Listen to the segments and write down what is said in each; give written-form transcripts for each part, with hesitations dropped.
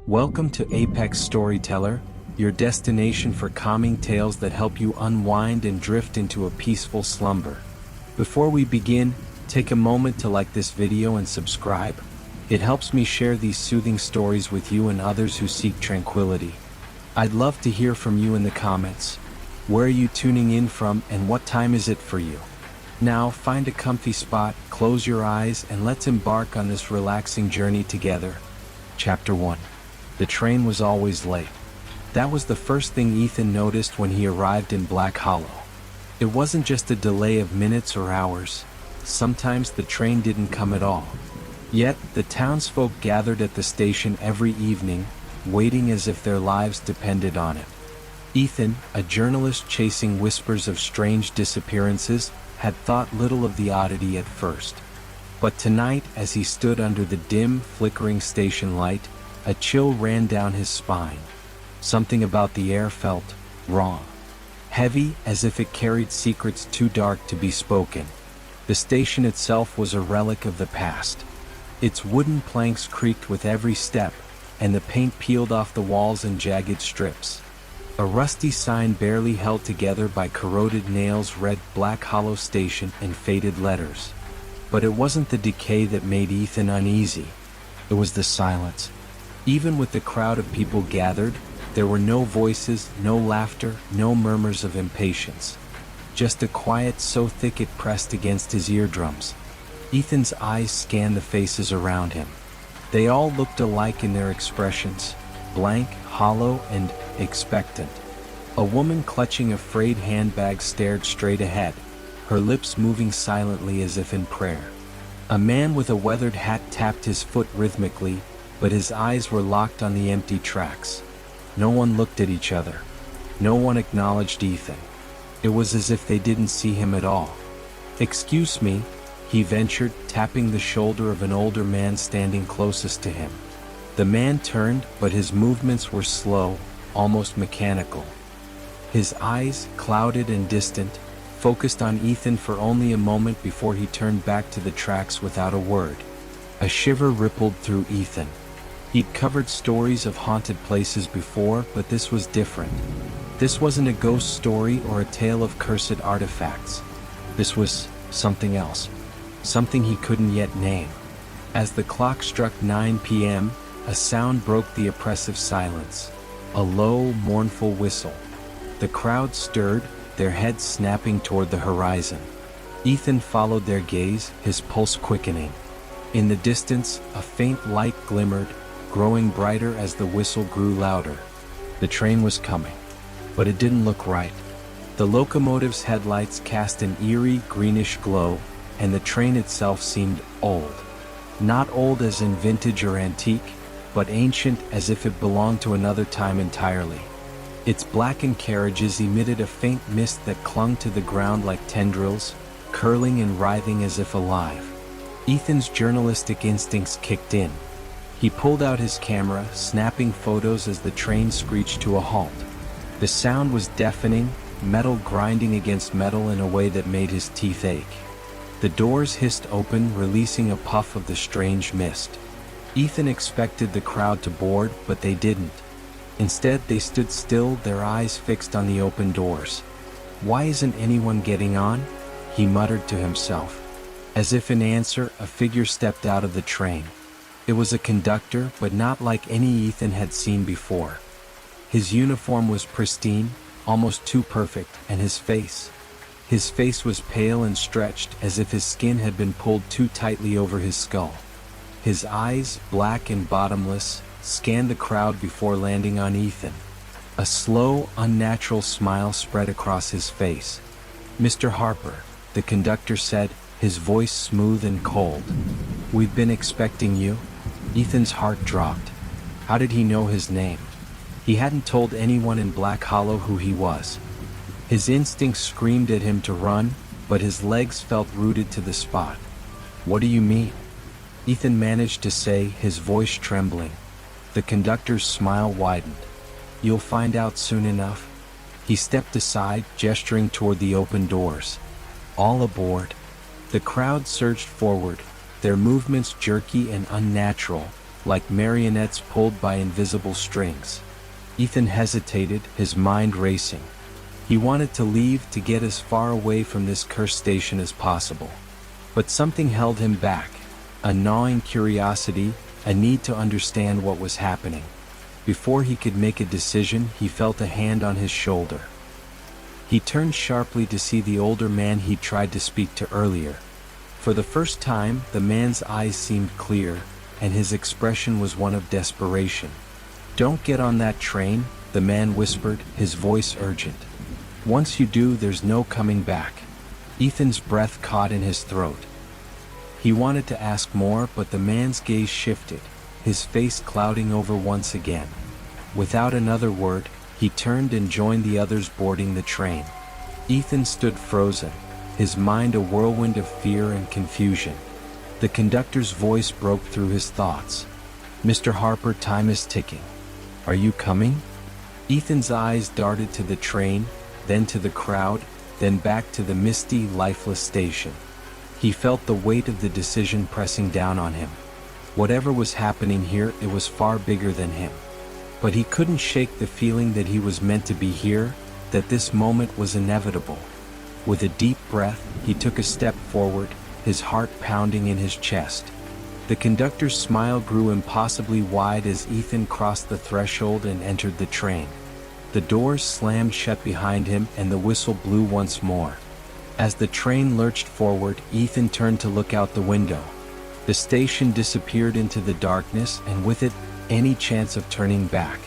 Welcome to Apex Storyteller, your destination for calming tales that help you unwind and drift into a peaceful slumber. Before we begin, take a moment to like this video and subscribe. It helps me share these soothing stories with you and others who seek tranquility. I'd love to hear from you in the comments. Where are you tuning in from and what time is it for you? Now find a comfy spot, close your eyes, and let's embark on this relaxing journey together. Chapter 1. The train was always late. That was the first thing Ethan noticed when he arrived in Black Hollow. It wasn't just a delay of minutes or hours. Sometimes the train didn't come at all. Yet, the townsfolk gathered at the station every evening, waiting as if their lives depended on it. Ethan, a journalist chasing whispers of strange disappearances, had thought little of the oddity at first. But tonight, as he stood under the dim, flickering station light, a chill ran down his spine. Something about the air felt wrong. Heavy, as if it carried secrets too dark to be spoken. The station itself was a relic of the past. Its wooden planks creaked with every step, and the paint peeled off the walls in jagged strips. A rusty sign barely held together by corroded nails read Black Hollow Station in faded letters. But it wasn't the decay that made Ethan uneasy. It was the silence. Even with the crowd of people gathered, there were no voices, no laughter, no murmurs of impatience. Just a quiet so thick it pressed against his eardrums. Ethan's eyes scanned the faces around him. They all looked alike in their expressions, blank, hollow, and expectant. A woman clutching a frayed handbag stared straight ahead, her lips moving silently as if in prayer. A man with a weathered hat tapped his foot rhythmically, but his eyes were locked on the empty tracks. No one looked at each other. No one acknowledged Ethan. It was as if they didn't see him at all. "Excuse me," he ventured, tapping the shoulder of an older man standing closest to him. The man turned, but his movements were slow, almost mechanical. His eyes, clouded and distant, focused on Ethan for only a moment before he turned back to the tracks without a word. A shiver rippled through Ethan. He'd covered stories of haunted places before, but this was different. This wasn't a ghost story or a tale of cursed artifacts. This was something else. Something he couldn't yet name. As the clock struck 9 p.m., a sound broke the oppressive silence. A low, mournful whistle. The crowd stirred, their heads snapping toward the horizon. Ethan followed their gaze, his pulse quickening. In the distance, a faint light glimmered, growing brighter as the whistle grew louder. The train was coming. But it didn't look right. The locomotive's headlights cast an eerie, greenish glow, and the train itself seemed old. Not old as in vintage or antique, but ancient as if it belonged to another time entirely. Its blackened carriages emitted a faint mist that clung to the ground like tendrils, curling and writhing as if alive. Ethan's journalistic instincts kicked in. He pulled out his camera, snapping photos as the train screeched to a halt. The sound was deafening, metal grinding against metal in a way that made his teeth ache. The doors hissed open, releasing a puff of the strange mist. Ethan expected the crowd to board, but they didn't. Instead, they stood still, their eyes fixed on the open doors. "Why isn't anyone getting on?" he muttered to himself. As if in answer, a figure stepped out of the train. It was a conductor, but not like any Ethan had seen before. His uniform was pristine, almost too perfect, and his face was pale and stretched, as if his skin had been pulled too tightly over his skull. His eyes, black and bottomless, scanned the crowd before landing on Ethan. A slow, unnatural smile spread across his face. "Mr. Harper," the conductor said, his voice smooth and cold. "We've been expecting you." Ethan's heart dropped. How did he know his name? He hadn't told anyone in Black Hollow who he was. His instincts screamed at him to run, but his legs felt rooted to the spot. "What do you mean?" Ethan managed to say, his voice trembling. The conductor's smile widened. "You'll find out soon enough." He stepped aside, gesturing toward the open doors. "All aboard." The crowd surged forward, their movements jerky and unnatural, like marionettes pulled by invisible strings. Ethan hesitated, his mind racing. He wanted to leave, to get as far away from this cursed station as possible. But something held him back, a gnawing curiosity, a need to understand what was happening. Before he could make a decision, he felt a hand on his shoulder. He turned sharply to see the older man he'd tried to speak to earlier. For the first time, the man's eyes seemed clear, and his expression was one of desperation. "Don't get on that train," the man whispered, his voice urgent. "Once you do, there's no coming back." Ethan's breath caught in his throat. He wanted to ask more, but the man's gaze shifted, his face clouding over once again. Without another word, he turned and joined the others boarding the train. Ethan stood frozen, his mind a whirlwind of fear and confusion. The conductor's voice broke through his thoughts. "Mr. Harper, time is ticking. Are you coming?" Ethan's eyes darted to the train, then to the crowd, then back to the misty, lifeless station. He felt the weight of the decision pressing down on him. Whatever was happening here, it was far bigger than him. But he couldn't shake the feeling that he was meant to be here, that this moment was inevitable. With a deep breath, he took a step forward, his heart pounding in his chest. The conductor's smile grew impossibly wide as Ethan crossed the threshold and entered the train. The doors slammed shut behind him and the whistle blew once more. As the train lurched forward, Ethan turned to look out the window. The station disappeared into the darkness, and with it, any chance of turning back.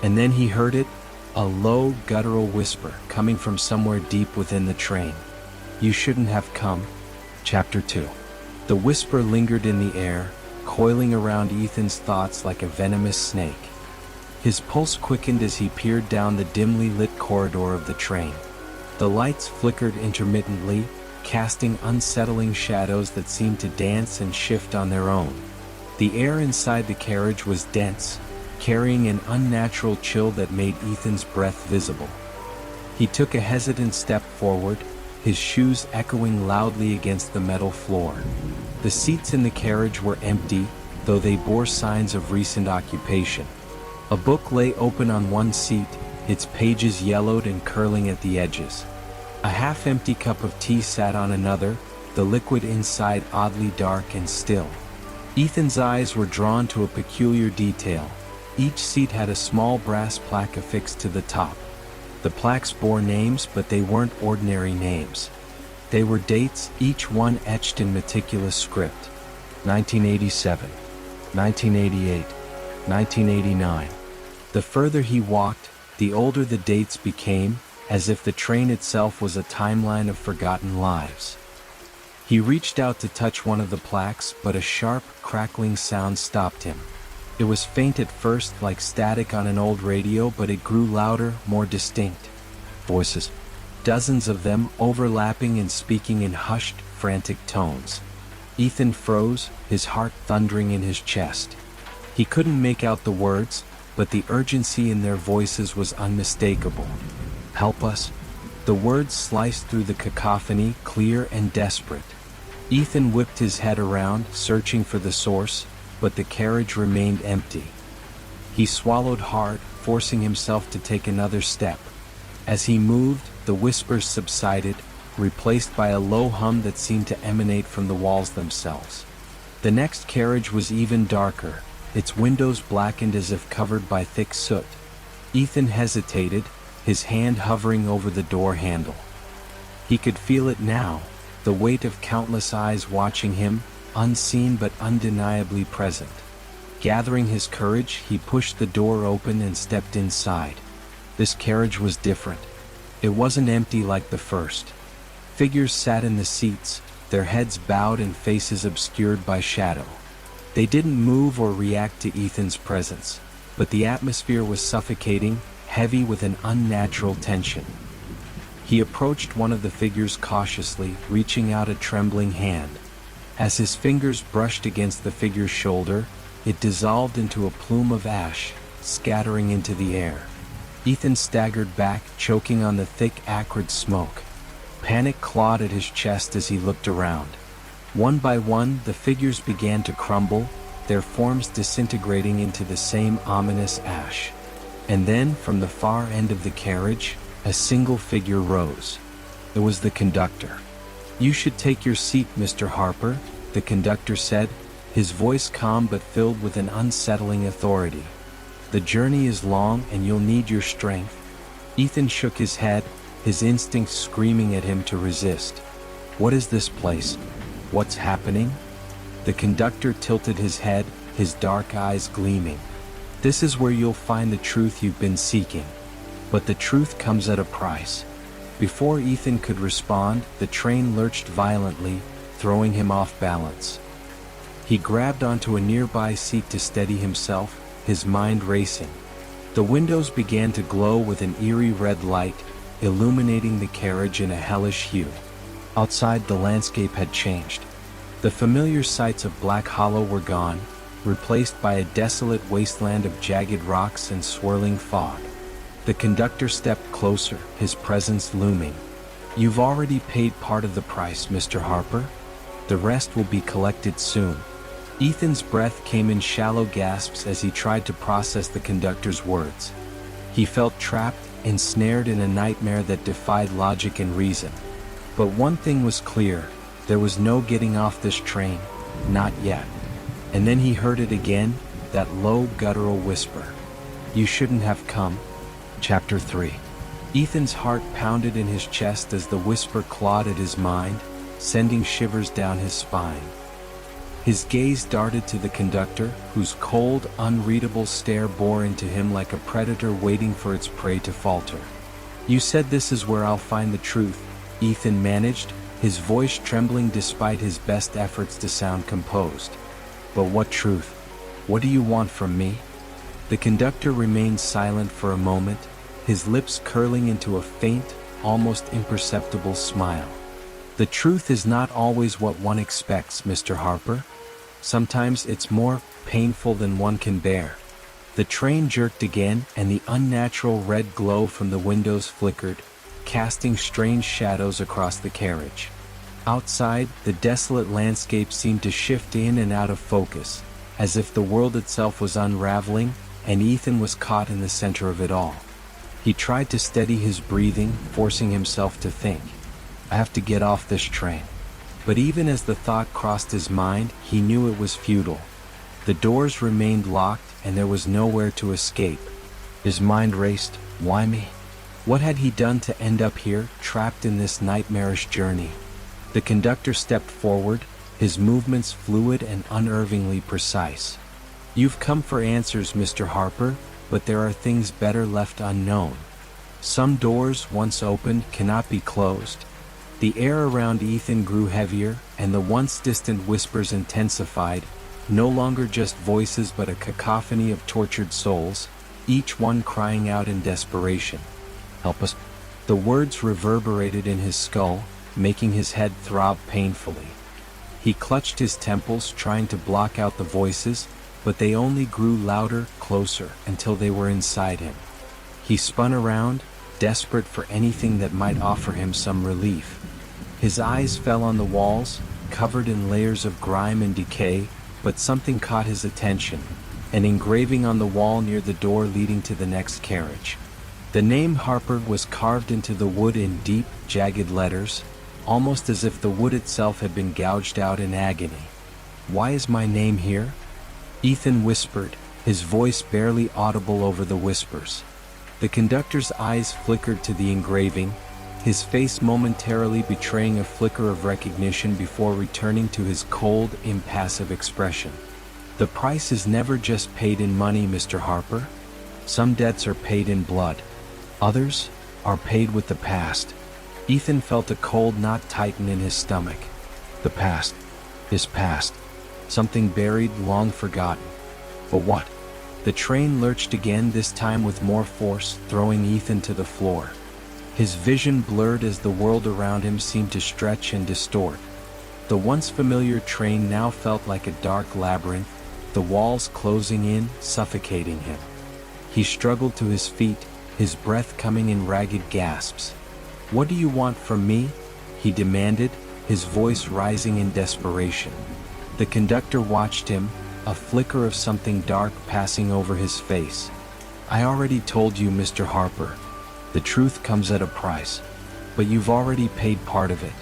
And then he heard it, a low, guttural whisper coming from somewhere deep within the train. "You shouldn't have come." Chapter 2. The whisper lingered in the air, coiling around Ethan's thoughts like a venomous snake. His pulse quickened as he peered down the dimly lit corridor of the train. The lights flickered intermittently, casting unsettling shadows that seemed to dance and shift on their own. The air inside the carriage was dense, carrying an unnatural chill that made Ethan's breath visible. He took a hesitant step forward, his shoes echoing loudly against the metal floor. The seats in the carriage were empty, though they bore signs of recent occupation. A book lay open on one seat, its pages yellowed and curling at the edges. A half-empty cup of tea sat on another, the liquid inside oddly dark and still. Ethan's eyes were drawn to a peculiar detail. Each seat had a small brass plaque affixed to the top. The plaques bore names, but they weren't ordinary names. They were dates, each one etched in meticulous script. 1987, 1988, 1989. The further he walked, the older the dates became, as if the train itself was a timeline of forgotten lives. He reached out to touch one of the plaques, but a sharp, crackling sound stopped him. It was faint at first, like static on an old radio, but it grew louder, more distinct. Voices. Dozens of them, overlapping and speaking in hushed, frantic tones. Ethan froze, his heart thundering in his chest. He couldn't make out the words, but the urgency in their voices was unmistakable. "Help us." The words sliced through the cacophony, clear and desperate. Ethan whipped his head around, searching for the source, but the carriage remained empty. He swallowed hard, forcing himself to take another step. As he moved, the whispers subsided, replaced by a low hum that seemed to emanate from the walls themselves. The next carriage was even darker, its windows blackened as if covered by thick soot. Ethan hesitated, his hand hovering over the door handle. He could feel it now, the weight of countless eyes watching him, unseen but undeniably present. Gathering his courage, he pushed the door open and stepped inside. This carriage was different. It wasn't empty like the first. Figures sat in the seats, their heads bowed and faces obscured by shadow. They didn't move or react to Ethan's presence, but the atmosphere was suffocating, heavy with an unnatural tension. He approached one of the figures cautiously, reaching out a trembling hand. As his fingers brushed against the figure's shoulder, it dissolved into a plume of ash, scattering into the air. Ethan staggered back, choking on the thick, acrid smoke. Panic clawed at his chest as he looked around. One by one, the figures began to crumble, their forms disintegrating into the same ominous ash. And then, from the far end of the carriage, a single figure rose. It was the conductor. "You should take your seat, Mr. Harper," the conductor said, his voice calm but filled with an unsettling authority. "The journey is long and you'll need your strength." Ethan shook his head, his instincts screaming at him to resist. "What is this place? What's happening?" The conductor tilted his head, his dark eyes gleaming. "This is where you'll find the truth you've been seeking. But the truth comes at a price." Before Ethan could respond, the train lurched violently, throwing him off balance. He grabbed onto a nearby seat to steady himself, his mind racing. The windows began to glow with an eerie red light, illuminating the carriage in a hellish hue. Outside, the landscape had changed. The familiar sights of Black Hollow were gone, replaced by a desolate wasteland of jagged rocks and swirling fog. The conductor stepped closer, his presence looming. "You've already paid part of the price, Mr. Harper. The rest will be collected soon." Ethan's breath came in shallow gasps as he tried to process the conductor's words. He felt trapped, ensnared in a nightmare that defied logic and reason. But one thing was clear: there was no getting off this train, not yet. And then he heard it again, that low guttural whisper. "You shouldn't have come." Chapter 3. Ethan's heart pounded in his chest as the whisper clawed at his mind, sending shivers down his spine. His gaze darted to the conductor, whose cold, unreadable stare bore into him like a predator waiting for its prey to falter. "You said this is where I'll find the truth," Ethan managed, his voice trembling despite his best efforts to sound composed. "But what truth? What do you want from me?" The conductor remained silent for a moment, his lips curling into a faint, almost imperceptible smile. "The truth is not always what one expects, Mr. Harper. Sometimes it's more painful than one can bear." The train jerked again, and the unnatural red glow from the windows flickered, casting strange shadows across the carriage. Outside, the desolate landscape seemed to shift in and out of focus, as if the world itself was unraveling, and Ethan was caught in the center of it all. He tried to steady his breathing, forcing himself to think. "I have to get off this train." But even as the thought crossed his mind, he knew it was futile. The doors remained locked, and there was nowhere to escape. His mind raced. Why me? What had he done to end up here, trapped in this nightmarish journey? The conductor stepped forward, his movements fluid and unnervingly precise. "You've come for answers, Mr. Harper, but there are things better left unknown. Some doors, once opened, cannot be closed." The air around Ethan grew heavier, and the once distant whispers intensified, no longer just voices but a cacophony of tortured souls, each one crying out in desperation. "Help us." The words reverberated in his skull, making his head throb painfully. He clutched his temples, trying to block out the voices, but they only grew louder, closer, until they were inside him. He spun around, desperate for anything that might offer him some relief. His eyes fell on the walls, covered in layers of grime and decay, but something caught his attention, an engraving on the wall near the door leading to the next carriage. The name Harper was carved into the wood in deep, jagged letters, almost as if the wood itself had been gouged out in agony. "Why is my name here?" Ethan whispered, his voice barely audible over the whispers. The conductor's eyes flickered to the engraving, his face momentarily betraying a flicker of recognition before returning to his cold, impassive expression. "The price is never just paid in money, Mr. Harper. Some debts are paid in blood. Others are paid with the past." Ethan felt a cold knot tighten in his stomach. The past. His past. Something buried, long forgotten. But what? The train lurched again, this time with more force, throwing Ethan to the floor. His vision blurred as the world around him seemed to stretch and distort. The once familiar train now felt like a dark labyrinth, the walls closing in, suffocating him. He struggled to his feet, his breath coming in ragged gasps. "What do you want from me?" he demanded, his voice rising in desperation. The conductor watched him, a flicker of something dark passing over his face. "I already told you, Mr. Harper. The truth comes at a price. But you've already paid part of it.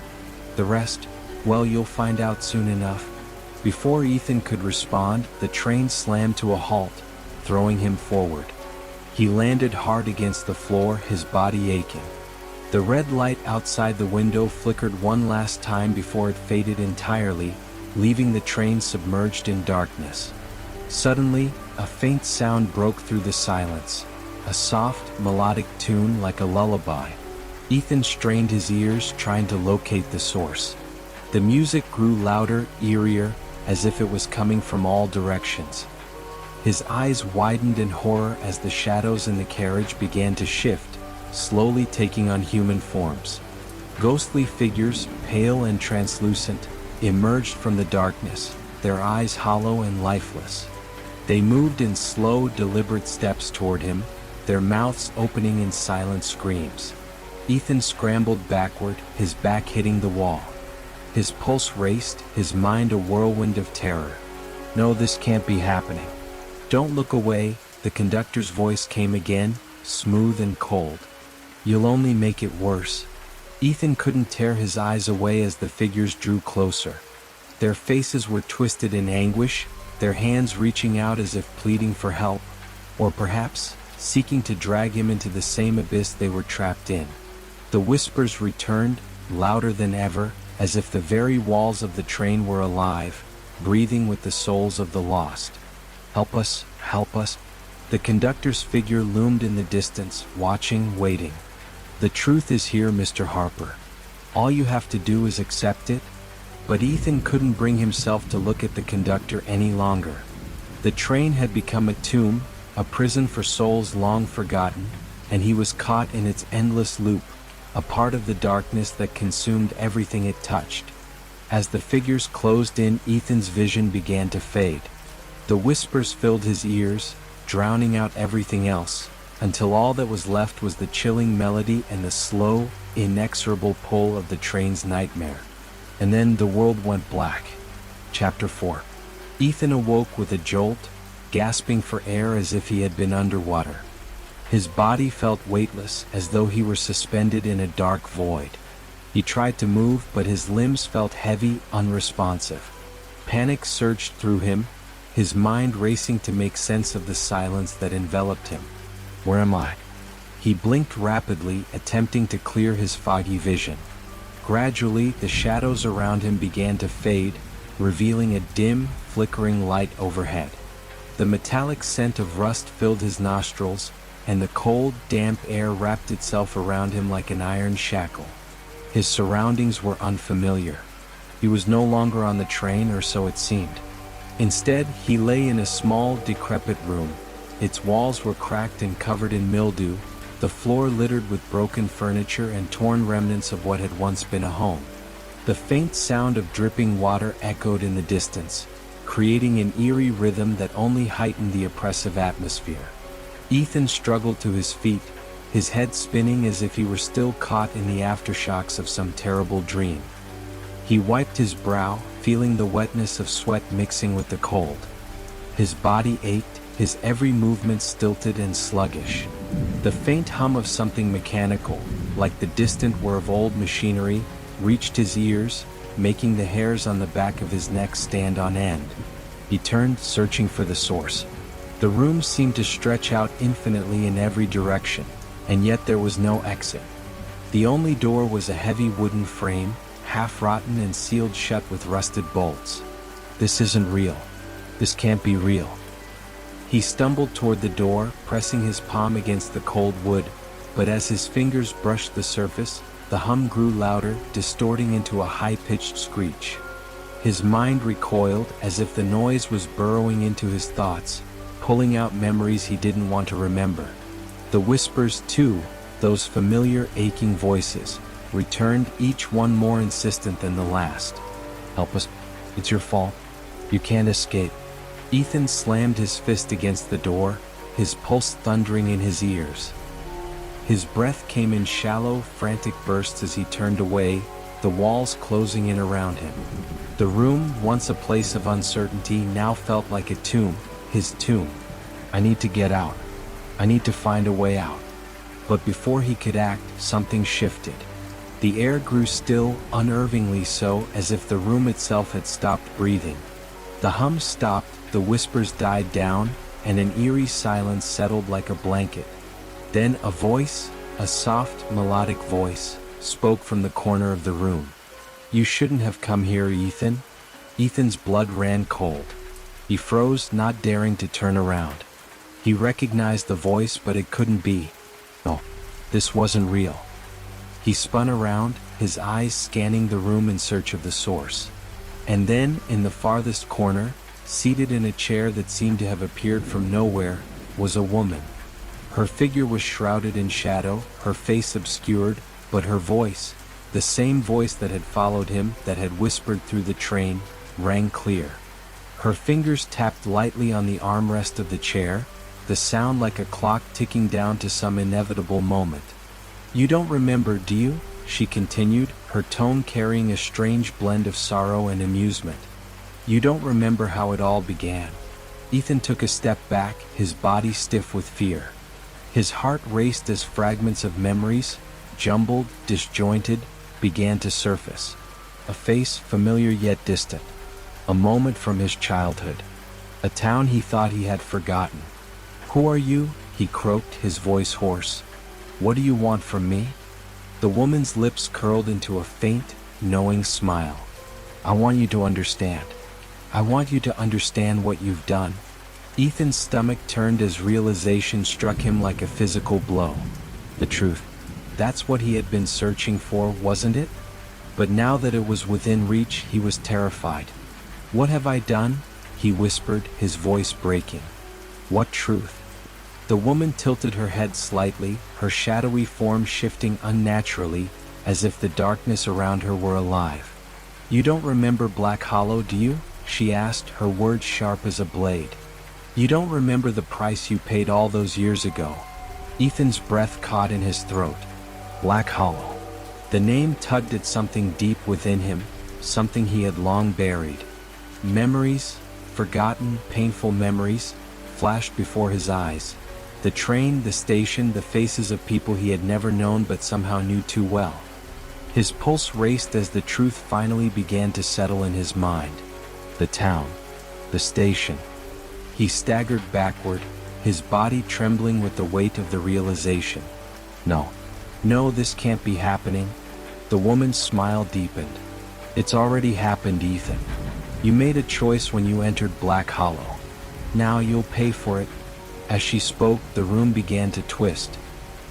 The rest, well, you'll find out soon enough." Before Ethan could respond, the train slammed to a halt, throwing him forward. He landed hard against the floor, his body aching. The red light outside the window flickered one last time before it faded entirely, leaving the train submerged in darkness. Suddenly, a faint sound broke through the silence, a soft, melodic tune like a lullaby. Ethan strained his ears, trying to locate the source. The music grew louder, eerier, as if it was coming from all directions. His eyes widened in horror as the shadows in the carriage began to shift, slowly taking on human forms. Ghostly figures, pale and translucent, emerged from the darkness, their eyes hollow and lifeless. They moved in slow, deliberate steps toward him, their mouths opening in silent screams. Ethan scrambled backward, his back hitting the wall. His pulse raced, his mind a whirlwind of terror. "No, this can't be happening. Don't look away," the conductor's voice came again, smooth and cold. "You'll only make it worse." Ethan couldn't tear his eyes away as the figures drew closer. Their faces were twisted in anguish, their hands reaching out as if pleading for help, or perhaps seeking to drag him into the same abyss they were trapped in. The whispers returned, louder than ever, as if the very walls of the train were alive, breathing with the souls of the lost. "Help us, help us." The conductor's figure loomed in the distance, watching, waiting. "The truth is here, Mr. Harper. All you have to do is accept it." But Ethan couldn't bring himself to look at the conductor any longer. The train had become a tomb, a prison for souls long forgotten, and he was caught in its endless loop, a part of the darkness that consumed everything it touched. As the figures closed in, Ethan's vision began to fade. The whispers filled his ears, drowning out everything else, until all that was left was the chilling melody and the slow, inexorable pull of the train's nightmare. And then the world went black. Chapter 4. Ethan awoke with a jolt, gasping for air as if he had been underwater. His body felt weightless, as though he were suspended in a dark void. He tried to move, but his limbs felt heavy, unresponsive. Panic surged through him, his mind racing to make sense of the silence that enveloped him. "Where am I?" He blinked rapidly, attempting to clear his foggy vision. Gradually, the shadows around him began to fade, revealing a dim, flickering light overhead. The metallic scent of rust filled his nostrils, and the cold, damp air wrapped itself around him like an iron shackle. His surroundings were unfamiliar. He was no longer on the train, or so it seemed. Instead, he lay in a small, decrepit room. Its walls were cracked and covered in mildew, the floor littered with broken furniture and torn remnants of what had once been a home. The faint sound of dripping water echoed in the distance, creating an eerie rhythm that only heightened the oppressive atmosphere. Ethan struggled to his feet, his head spinning as if he were still caught in the aftershocks of some terrible dream. He wiped his brow, feeling the wetness of sweat mixing with the cold. His body ached, his every movement stilted and sluggish. The faint hum of something mechanical, like the distant whir of old machinery, reached his ears, making the hairs on the back of his neck stand on end. He turned, searching for the source. The room seemed to stretch out infinitely in every direction, and yet there was no exit. The only door was a heavy wooden frame, half rotten and sealed shut with rusted bolts. "This isn't real. This can't be real." He stumbled toward the door, pressing his palm against the cold wood, but as his fingers brushed the surface, the hum grew louder, distorting into a high-pitched screech. His mind recoiled, as if the noise was burrowing into his thoughts, pulling out memories he didn't want to remember. The whispers, too, those familiar, aching voices, returned, each one more insistent than the last. "Help us. It's your fault. You can't escape." Ethan slammed his fist against the door, his pulse thundering in his ears. His breath came in shallow, frantic bursts as he turned away, the walls closing in around him. The room, once a place of uncertainty, now felt like a tomb, his tomb. I need to get out. I need to find a way out. But before he could act, something shifted. The air grew still, unnervingly so, as if the room itself had stopped breathing. The hum stopped, the whispers died down, and an eerie silence settled like a blanket. Then a voice, a soft, melodic voice, spoke from the corner of the room. "You shouldn't have come here, Ethan." Ethan's blood ran cold. He froze, not daring to turn around. He recognized the voice, but it couldn't be. No, this wasn't real. He spun around, his eyes scanning the room in search of the source. And then, in the farthest corner, seated in a chair that seemed to have appeared from nowhere, was a woman. Her figure was shrouded in shadow, her face obscured, but her voice, the same voice that had followed him, that had whispered through the train, rang clear. Her fingers tapped lightly on the armrest of the chair, the sound like a clock ticking down to some inevitable moment. "You don't remember, do you?" she continued, her tone carrying a strange blend of sorrow and amusement. "You don't remember how it all began." Ethan took a step back, his body stiff with fear. His heart raced as fragments of memories, jumbled, disjointed, began to surface. A face familiar yet distant. A moment from his childhood. A town he thought he had forgotten. "Who are you?" he croaked, his voice hoarse. "What do you want from me?" The woman's lips curled into a faint, knowing smile. "I want you to understand. I want you to understand what you've done." Ethan's stomach turned as realization struck him like a physical blow. The truth. That's what he had been searching for, wasn't it? But now that it was within reach, he was terrified. "What have I done?" he whispered, his voice breaking. "What truth?" The woman tilted her head slightly, her shadowy form shifting unnaturally, as if the darkness around her were alive. "You don't remember Black Hollow, do you?" she asked, her words sharp as a blade. "You don't remember the price you paid all those years ago?" Ethan's breath caught in his throat. Black Hollow. The name tugged at something deep within him, something he had long buried. Memories, forgotten, painful memories, flashed before his eyes. The train, the station, the faces of people he had never known but somehow knew too well. His pulse raced as the truth finally began to settle in his mind. The town. The station. He staggered backward, his body trembling with the weight of the realization. No. No, this can't be happening. The woman's smile deepened. "It's already happened, Ethan. You made a choice when you entered Black Hollow. Now you'll pay for it." As she spoke, the room began to twist.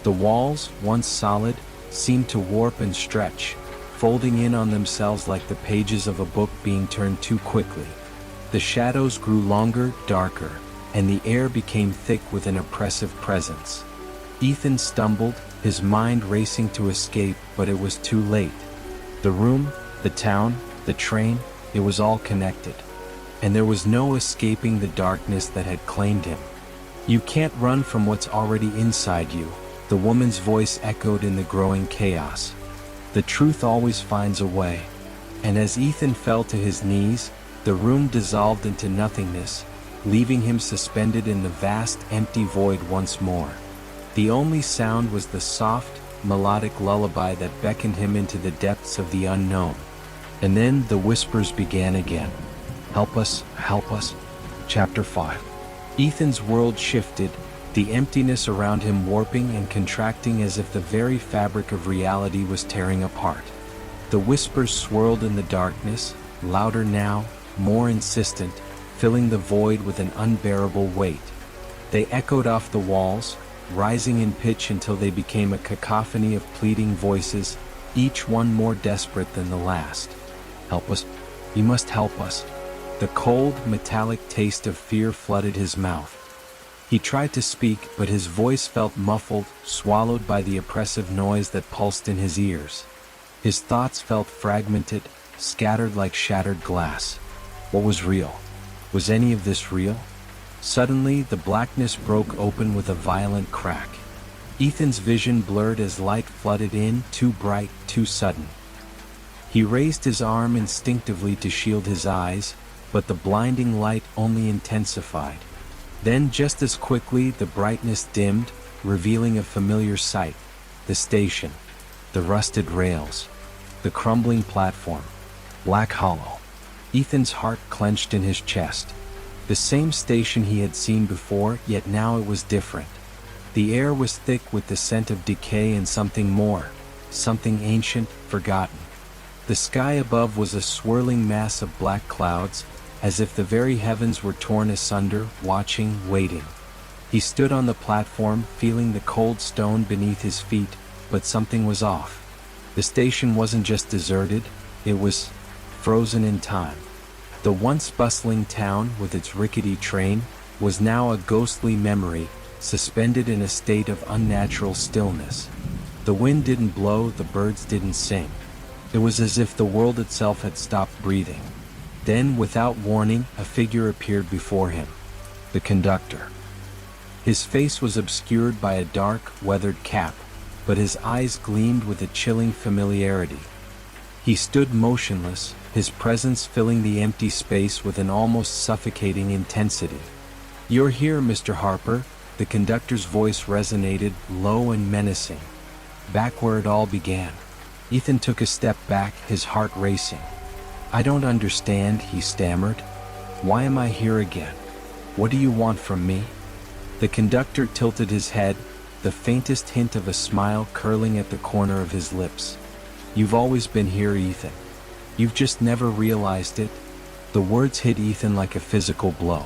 The walls, once solid, seemed to warp and stretch, folding in on themselves like the pages of a book being turned too quickly. The shadows grew longer, darker, and the air became thick with an oppressive presence. Ethan stumbled, his mind racing to escape, but it was too late. The room, the town, the train, it was all connected. And there was no escaping the darkness that had claimed him. "You can't run from what's already inside you," the woman's voice echoed in the growing chaos. "The truth always finds a way." And as Ethan fell to his knees, the room dissolved into nothingness, leaving him suspended in the vast, empty void once more. The only sound was the soft, melodic lullaby that beckoned him into the depths of the unknown. And then the whispers began again. "Help us, help us." Chapter 5. Ethan's world shifted, the emptiness around him warping and contracting as if the very fabric of reality was tearing apart. The whispers swirled in the darkness, louder now, more insistent, filling the void with an unbearable weight. They echoed off the walls, rising in pitch until they became a cacophony of pleading voices, each one more desperate than the last. "Help us. You must help us." The cold, metallic taste of fear flooded his mouth. He tried to speak, but his voice felt muffled, swallowed by the oppressive noise that pulsed in his ears. His thoughts felt fragmented, scattered like shattered glass. What was real? Was any of this real? Suddenly, the blackness broke open with a violent crack. Ethan's vision blurred as light flooded in, too bright, too sudden. He raised his arm instinctively to shield his eyes, but the blinding light only intensified. Then just as quickly the brightness dimmed, revealing a familiar sight: the station, the rusted rails, the crumbling platform. Black Hollow. Ethan's heart clenched in his chest. The same station he had seen before, yet now it was different. The air was thick with the scent of decay and something more, something ancient, forgotten. The sky above was a swirling mass of black clouds, as if the very heavens were torn asunder, watching, waiting. He stood on the platform, feeling the cold stone beneath his feet, but something was off. The station wasn't just deserted, it was frozen in time. The once bustling town, with its rickety train, was now a ghostly memory, suspended in a state of unnatural stillness. The wind didn't blow, the birds didn't sing. It was as if the world itself had stopped breathing. Then, without warning, a figure appeared before him. The conductor. His face was obscured by a dark, weathered cap, but his eyes gleamed with a chilling familiarity. He stood motionless, his presence filling the empty space with an almost suffocating intensity. "You're here, Mr. Harper," the conductor's voice resonated, low and menacing. Back where it all began. Ethan took a step back, his heart racing. "I don't understand," he stammered. "Why am I here again? What do you want from me?" The conductor tilted his head, the faintest hint of a smile curling at the corner of his lips. "You've always been here, Ethan. You've just never realized it." The words hit Ethan like a physical blow.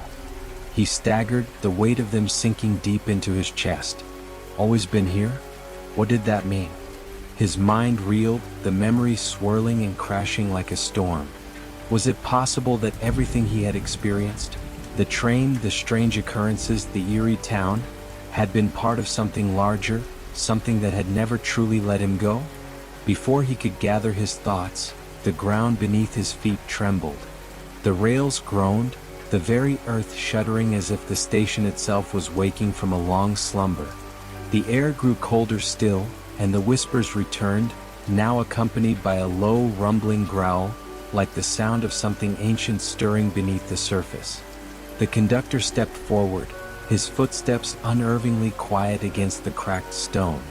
He staggered, the weight of them sinking deep into his chest. Always been here? What did that mean? His mind reeled, the memories swirling and crashing like a storm. Was it possible that everything he had experienced, the train, the strange occurrences, the eerie town, had been part of something larger, something that had never truly let him go? Before he could gather his thoughts, the ground beneath his feet trembled. The rails groaned, the very earth shuddering as if the station itself was waking from a long slumber. The air grew colder still, and the whispers returned, now accompanied by a low, rumbling growl, like the sound of something ancient stirring beneath the surface. The conductor stepped forward, his footsteps unnervingly quiet against the cracked stone.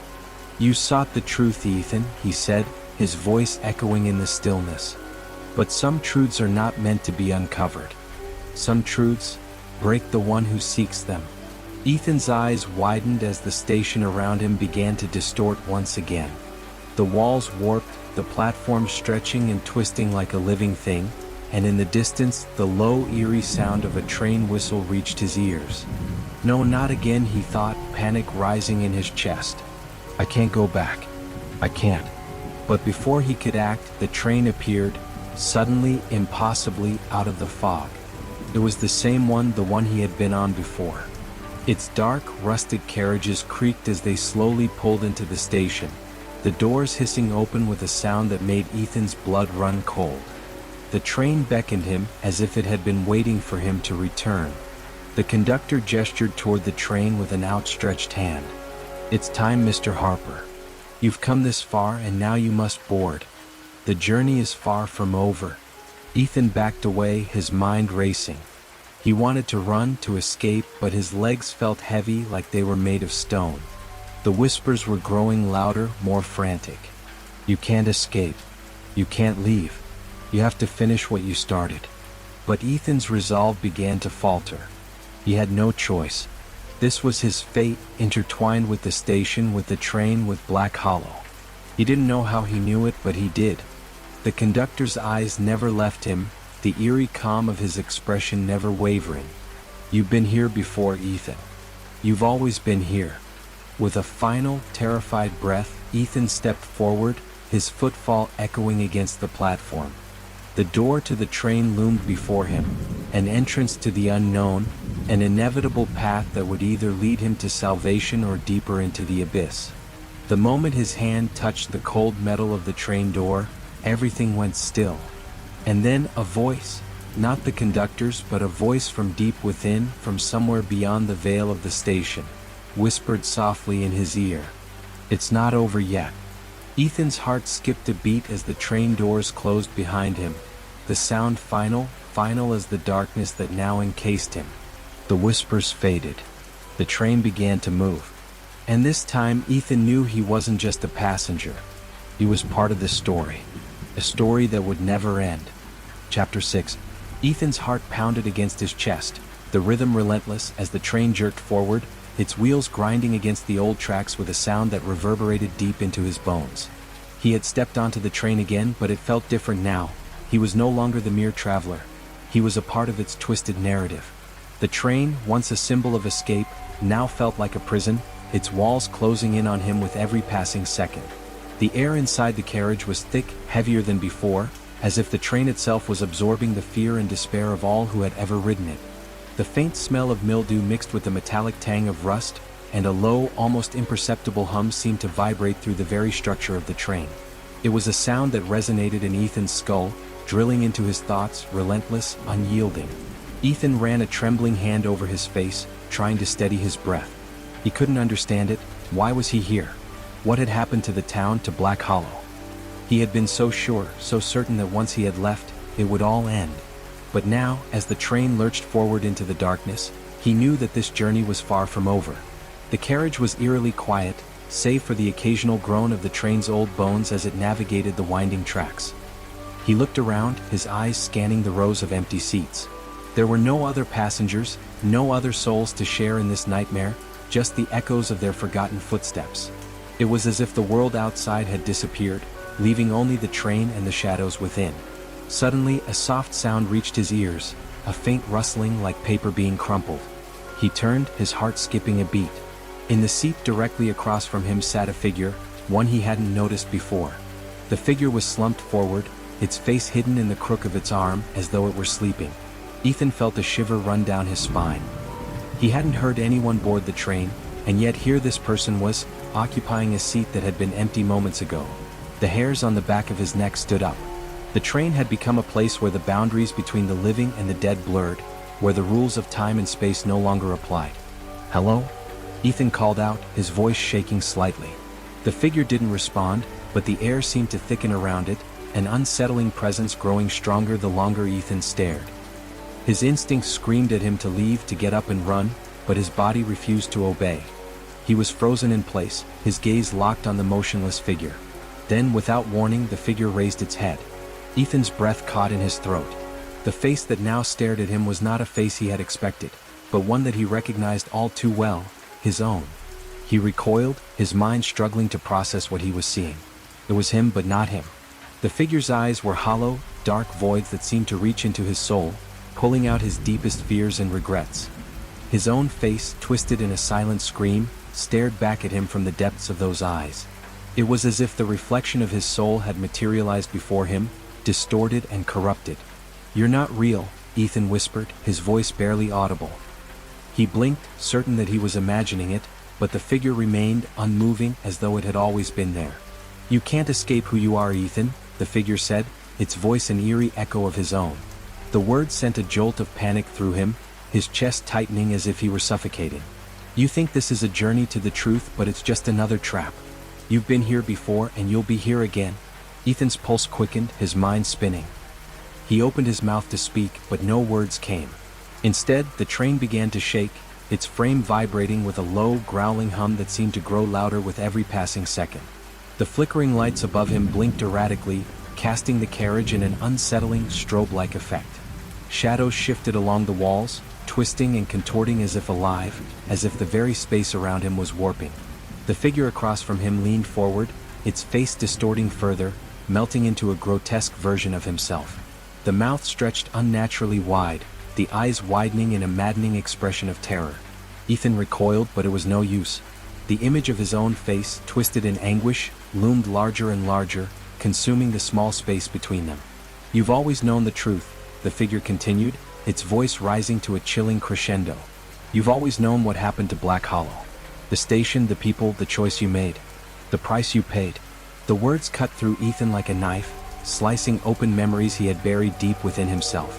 "You sought the truth, Ethan," he said, his voice echoing in the stillness. "But some truths are not meant to be uncovered. Some truths break the one who seeks them." Ethan's eyes widened as the station around him began to distort once again. The walls warped, the platform stretching and twisting like a living thing, and in the distance, the low, eerie sound of a train whistle reached his ears. "No, not again," he thought, panic rising in his chest. "I can't go back. I can't." But before he could act, the train appeared, suddenly, impossibly, out of the fog. It was the same one, the one he had been on before. Its dark, rusted carriages creaked as they slowly pulled into the station, the doors hissing open with a sound that made Ethan's blood run cold. The train beckoned him, as if it had been waiting for him to return. The conductor gestured toward the train with an outstretched hand. "It's time, Mr. Harper. You've come this far and now you must board. The journey is far from over." Ethan backed away, his mind racing. He wanted to run, to escape, but his legs felt heavy, like they were made of stone. The whispers were growing louder, more frantic. "You can't escape. You can't leave. You have to finish what you started." But Ethan's resolve began to falter. He had no choice. This was his fate, intertwined with the station, with the train, with Black Hollow. He didn't know how he knew it, but he did. The conductor's eyes never left him, the eerie calm of his expression never wavering. "You've been here before, Ethan. You've always been here." With a final, terrified breath, Ethan stepped forward, his footfall echoing against the platform. The door to the train loomed before him, an entrance to the unknown, an inevitable path that would either lead him to salvation or deeper into the abyss. The moment his hand touched the cold metal of the train door, everything went still. And then a voice, not the conductor's, but a voice from deep within, from somewhere beyond the veil of the station, whispered softly in his ear. "It's not over yet. Ethan's heart skipped a beat as the train doors closed behind him, the sound final as the darkness that now encased him. The whispers faded. The train began to move. And this time Ethan knew he wasn't just a passenger. He was part of the story. A story that would never end. Chapter 6. Ethan's heart pounded against his chest, the rhythm relentless as the train jerked forward, its wheels grinding against the old tracks with a sound that reverberated deep into his bones. He had stepped onto the train again, but it felt different now. He was no longer the mere traveler. He was a part of its twisted narrative. The train, once a symbol of escape, now felt like a prison, its walls closing in on him with every passing second. The air inside the carriage was thick, heavier than before, as if the train itself was absorbing the fear and despair of all who had ever ridden it. The faint smell of mildew mixed with the metallic tang of rust, and a low, almost imperceptible hum seemed to vibrate through the very structure of the train. It was a sound that resonated in Ethan's skull, drilling into his thoughts, relentless, unyielding. Ethan ran a trembling hand over his face, trying to steady his breath. He couldn't understand it. Why was he here? What had happened to the town, to Black Hollow? He had been so sure, so certain that once he had left, it would all end. But now, as the train lurched forward into the darkness, he knew that this journey was far from over. The carriage was eerily quiet, save for the occasional groan of the train's old bones as it navigated the winding tracks. He looked around, his eyes scanning the rows of empty seats. There were no other passengers, no other souls to share in this nightmare, just the echoes of their forgotten footsteps. It was as if the world outside had disappeared, leaving only the train and the shadows within. Suddenly, a soft sound reached his ears, a faint rustling like paper being crumpled. He turned, his heart skipping a beat. In the seat directly across from him sat a figure, one he hadn't noticed before. The figure was slumped forward, its face hidden in the crook of its arm, as though it were sleeping. Ethan felt a shiver run down his spine. He hadn't heard anyone board the train, and yet here this person was, occupying a seat that had been empty moments ago. The hairs on the back of his neck stood up. The train had become a place where the boundaries between the living and the dead blurred, where the rules of time and space no longer applied. "Hello?" Ethan called out, his voice shaking slightly. The figure didn't respond, but the air seemed to thicken around it, an unsettling presence growing stronger the longer Ethan stared. His instincts screamed at him to leave, to get up and run, but his body refused to obey. He was frozen in place, his gaze locked on the motionless figure. Then, without warning, the figure raised its head. Ethan's breath caught in his throat. The face that now stared at him was not a face he had expected, but one that he recognized all too well, his own. He recoiled, his mind struggling to process what he was seeing. It was him, but not him. The figure's eyes were hollow, dark voids that seemed to reach into his soul, pulling out his deepest fears and regrets. His own face, twisted in a silent scream, stared back at him from the depths of those eyes. It was as if the reflection of his soul had materialized before him, distorted and corrupted. "You're not real," Ethan whispered, his voice barely audible. He blinked, certain that he was imagining it, but the figure remained unmoving, as though it had always been there. "You can't escape who you are, Ethan," the figure said, its voice an eerie echo of his own. The words sent a jolt of panic through him, his chest tightening as if he were suffocating. "You think this is a journey to the truth, but it's just another trap. You've been here before, and you'll be here again." Ethan's pulse quickened, his mind spinning. He opened his mouth to speak, but no words came. Instead, the train began to shake, its frame vibrating with a low, growling hum that seemed to grow louder with every passing second. The flickering lights above him blinked erratically, casting the carriage in an unsettling, strobe-like effect. Shadows shifted along the walls, twisting and contorting as if alive, as if the very space around him was warping. The figure across from him leaned forward, its face distorting further, melting into a grotesque version of himself. The mouth stretched unnaturally wide, the eyes widening in a maddening expression of terror. Ethan recoiled, but it was no use. The image of his own face, twisted in anguish, loomed larger and larger, consuming the small space between them. "You've always known the truth," the figure continued, its voice rising to a chilling crescendo. "You've always known what happened to Black Hollow. The station, the people, the choice you made. The price you paid." The words cut through Ethan like a knife, slicing open memories he had buried deep within himself.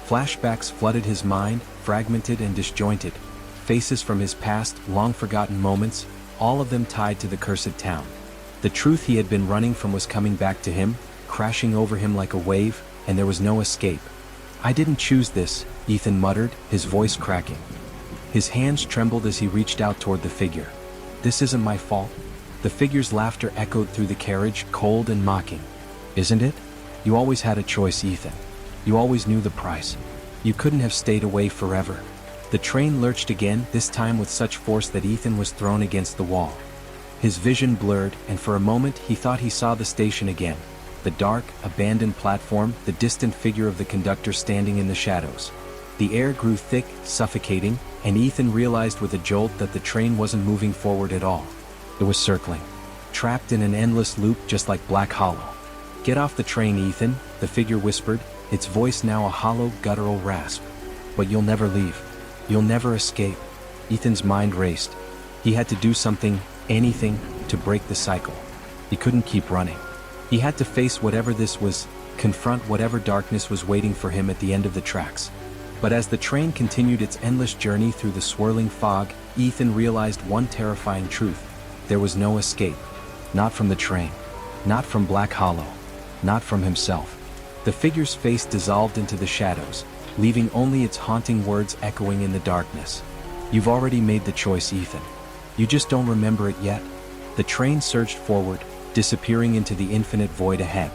Flashbacks flooded his mind, fragmented and disjointed. Faces from his past, long-forgotten moments, all of them tied to the cursed town. The truth he had been running from was coming back to him, crashing over him like a wave, and there was no escape. "I didn't choose this," Ethan muttered, his voice cracking. His hands trembled as he reached out toward the figure. "This isn't my fault." The figure's laughter echoed through the carriage, cold and mocking. "Isn't it? You always had a choice, Ethan. You always knew the price. You couldn't have stayed away forever." The train lurched again, this time with such force that Ethan was thrown against the wall. His vision blurred, and for a moment he thought he saw the station again. The dark, abandoned platform, the distant figure of the conductor standing in the shadows. The air grew thick, suffocating, and Ethan realized with a jolt that the train wasn't moving forward at all. It was circling, trapped in an endless loop just like Black Hollow. "Get off the train, Ethan," the figure whispered, its voice now a hollow, guttural rasp. "But you'll never leave. You'll never escape." Ethan's mind raced. He had to do something, anything, to break the cycle. He couldn't keep running. He had to face whatever this was, confront whatever darkness was waiting for him at the end of the tracks. But as the train continued its endless journey through the swirling fog, Ethan realized one terrifying truth. There was no escape. Not from the train. Not from Black Hollow. Not from himself. The figure's face dissolved into the shadows, leaving only its haunting words echoing in the darkness. "You've already made the choice, Ethan. You just don't remember it yet." The train surged forward, disappearing into the infinite void ahead.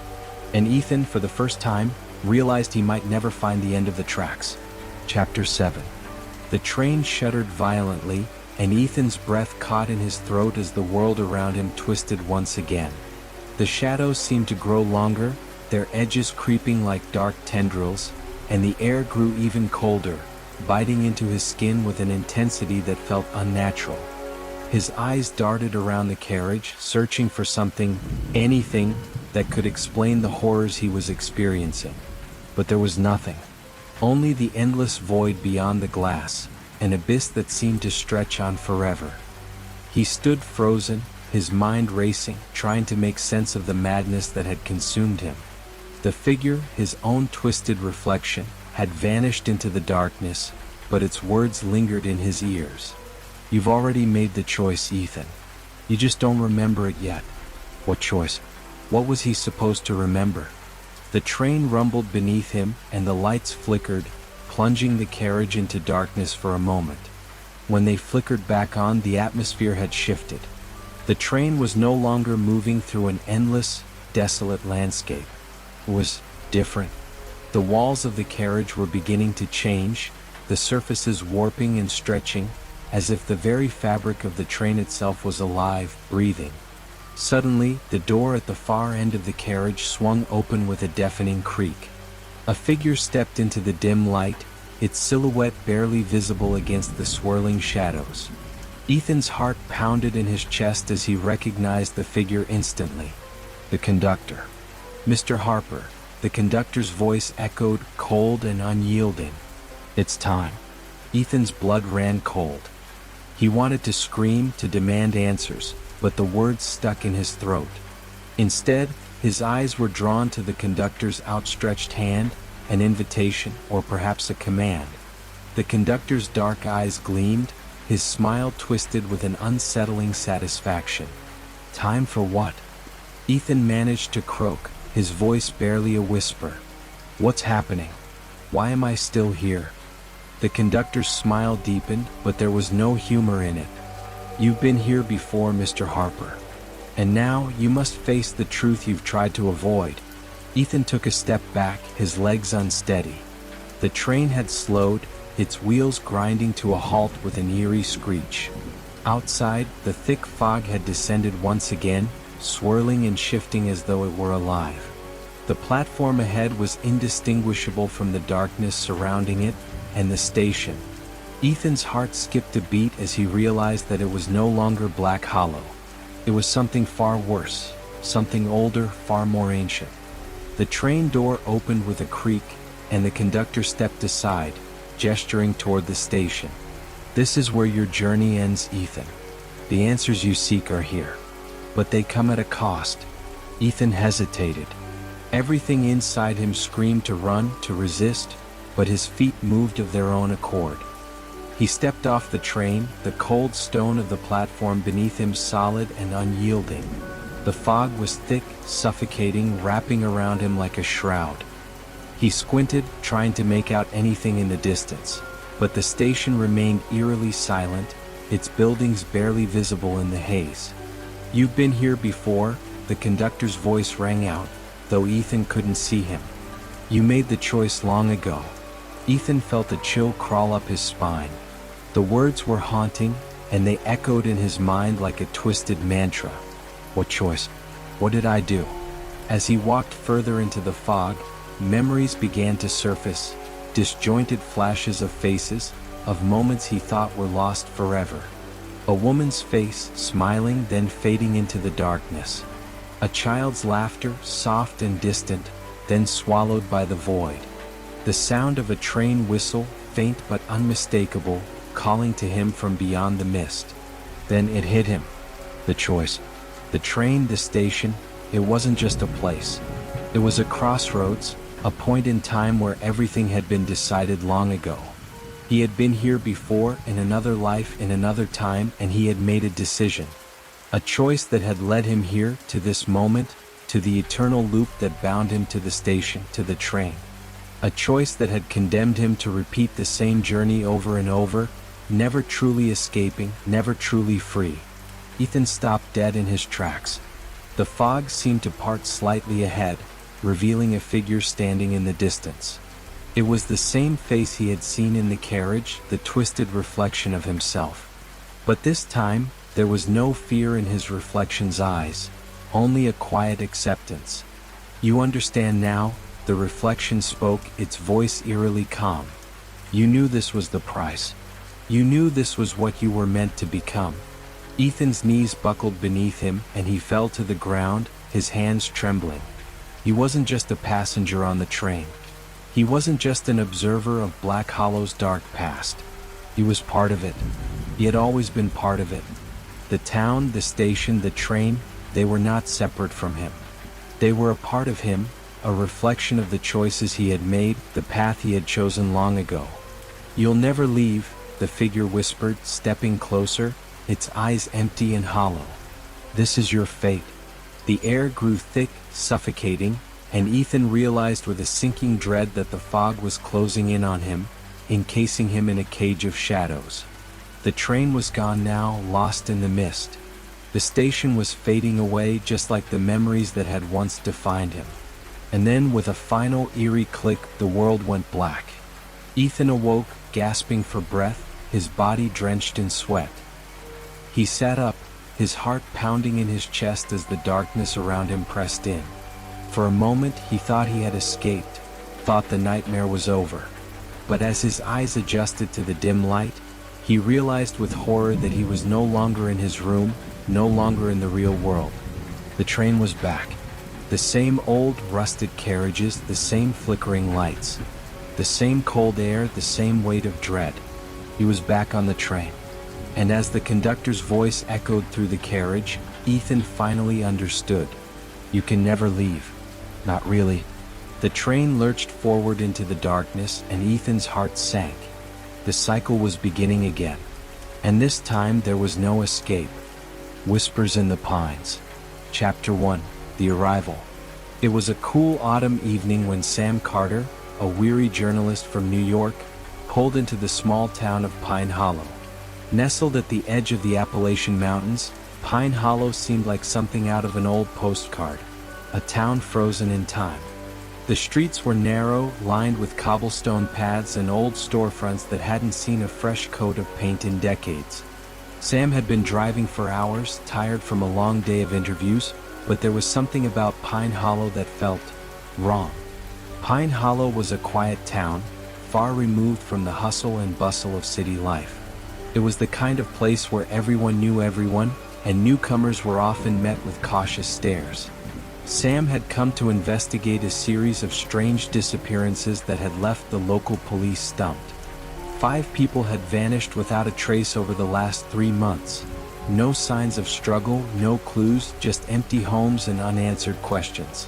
And Ethan, for the first time, realized he might never find the end of the tracks. Chapter 7. The train shuddered violently, and Ethan's breath caught in his throat as the world around him twisted once again. The shadows seemed to grow longer, their edges creeping like dark tendrils, and the air grew even colder, biting into his skin with an intensity that felt unnatural. His eyes darted around the carriage, searching for something, anything, that could explain the horrors he was experiencing. But there was nothing. Only the endless void beyond the glass, an abyss that seemed to stretch on forever. He stood frozen, his mind racing, trying to make sense of the madness that had consumed him. The figure, his own twisted reflection, had vanished into the darkness, but its words lingered in his ears. "You've already made the choice, Ethan. You just don't remember it yet." What choice? What was he supposed to remember? The train rumbled beneath him, and the lights flickered, plunging the carriage into darkness for a moment. When they flickered back on, the atmosphere had shifted. The train was no longer moving through an endless, desolate landscape. It was different. The walls of the carriage were beginning to change, the surfaces warping and stretching, as if the very fabric of the train itself was alive, breathing. Suddenly, the door at the far end of the carriage swung open with a deafening creak. A figure stepped into the dim light, its silhouette barely visible against the swirling shadows. Ethan's heart pounded in his chest as he recognized the figure instantly. The conductor. "Mr. Harper," the conductor's voice echoed, cold and unyielding. "It's time." Ethan's blood ran cold. He wanted to scream, to demand answers, but the words stuck in his throat. Instead, his eyes were drawn to the conductor's outstretched hand, an invitation, or perhaps a command. The conductor's dark eyes gleamed, his smile twisted with an unsettling satisfaction. "Time for what?" Ethan managed to croak, his voice barely a whisper. "What's happening? Why am I still here?" The conductor's smile deepened, but there was no humor in it. "You've been here before, Mr. Harper. And now you must face the truth you've tried to avoid." Ethan took a step back, his legs unsteady. The train had slowed, its wheels grinding to a halt with an eerie screech. Outside, the thick fog had descended once again, swirling and shifting as though it were alive. The platform ahead was indistinguishable from the darkness surrounding it, and the station. Ethan's heart skipped a beat as he realized that it was no longer Black Hollow. It was something far worse, something older, far more ancient. The train door opened with a creak, and the conductor stepped aside, gesturing toward the station. "This is where your journey ends, Ethan. The answers you seek are here. But they come at a cost." Ethan hesitated. Everything inside him screamed to run, to resist, but his feet moved of their own accord. He stepped off the train, the cold stone of the platform beneath him solid and unyielding. The fog was thick, suffocating, wrapping around him like a shroud. He squinted, trying to make out anything in the distance, but the station remained eerily silent, its buildings barely visible in the haze. "You've been here before," the conductor's voice rang out, though Ethan couldn't see him. "You made the choice long ago." Ethan felt a chill crawl up his spine. The words were haunting, and they echoed in his mind like a twisted mantra. What choice? What did I do? As he walked further into the fog, memories began to surface, disjointed flashes of faces, of moments he thought were lost forever. A woman's face, smiling, then fading into the darkness. A child's laughter, soft and distant, then swallowed by the void. The sound of a train whistle, faint but unmistakable, calling to him from beyond the mist. Then it hit him. The choice. The train, the station, it wasn't just a place. It was a crossroads, a point in time where everything had been decided long ago. He had been here before, in another life, in another time, and he had made a decision. A choice that had led him here, to this moment, to the eternal loop that bound him to the station, to the train. A choice that had condemned him to repeat the same journey over and over, never truly escaping, never truly free. Ethan stopped dead in his tracks. The fog seemed to part slightly ahead, revealing a figure standing in the distance. It was the same face he had seen in the carriage, the twisted reflection of himself. But this time, there was no fear in his reflection's eyes, only a quiet acceptance. "You understand now," the reflection spoke, its voice eerily calm. "You knew this was the price. You knew this was what you were meant to become." Ethan's knees buckled beneath him, and he fell to the ground, his hands trembling. He wasn't just a passenger on the train. He wasn't just an observer of Black Hollow's dark past. He was part of it. He had always been part of it. The town, the station, the train, they were not separate from him. They were a part of him, a reflection of the choices he had made, the path he had chosen long ago. "You'll never leave," the figure whispered, stepping closer, its eyes empty and hollow. "This is your fate." The air grew thick, suffocating, and Ethan realized with a sinking dread that the fog was closing in on him, encasing him in a cage of shadows. The train was gone now, lost in the mist. The station was fading away just like the memories that had once defined him. And then, with a final eerie click, the world went black. Ethan awoke, gasping for breath, his body drenched in sweat. He sat up, his heart pounding in his chest as the darkness around him pressed in. For a moment he thought he had escaped, thought the nightmare was over. But as his eyes adjusted to the dim light, he realized with horror that he was no longer in his room, no longer in the real world. The train was back. The same old, rusted carriages, the same flickering lights. The same cold air, the same weight of dread. He was back on the train. And as the conductor's voice echoed through the carriage, Ethan finally understood. "You can never leave." Not really. The train lurched forward into the darkness, and Ethan's heart sank. The cycle was beginning again. And this time there was no escape. Whispers in the Pines. Chapter 1. The Arrival. It was a cool autumn evening when Sam Carter, a weary journalist from New York, pulled into the small town of Pine Hollow. Nestled at the edge of the Appalachian Mountains, Pine Hollow seemed like something out of an old postcard, a town frozen in time. The streets were narrow, lined with cobblestone paths and old storefronts that hadn't seen a fresh coat of paint in decades. Sam had been driving for hours, tired from a long day of interviews, but there was something about Pine Hollow that felt wrong. Pine Hollow was a quiet town, far removed from the hustle and bustle of city life. It was the kind of place where everyone knew everyone, and newcomers were often met with cautious stares. Sam had come to investigate a series of strange disappearances that had left the local police stumped. 5 people had vanished without a trace over the last 3 months. No signs of struggle, no clues, just empty homes and unanswered questions.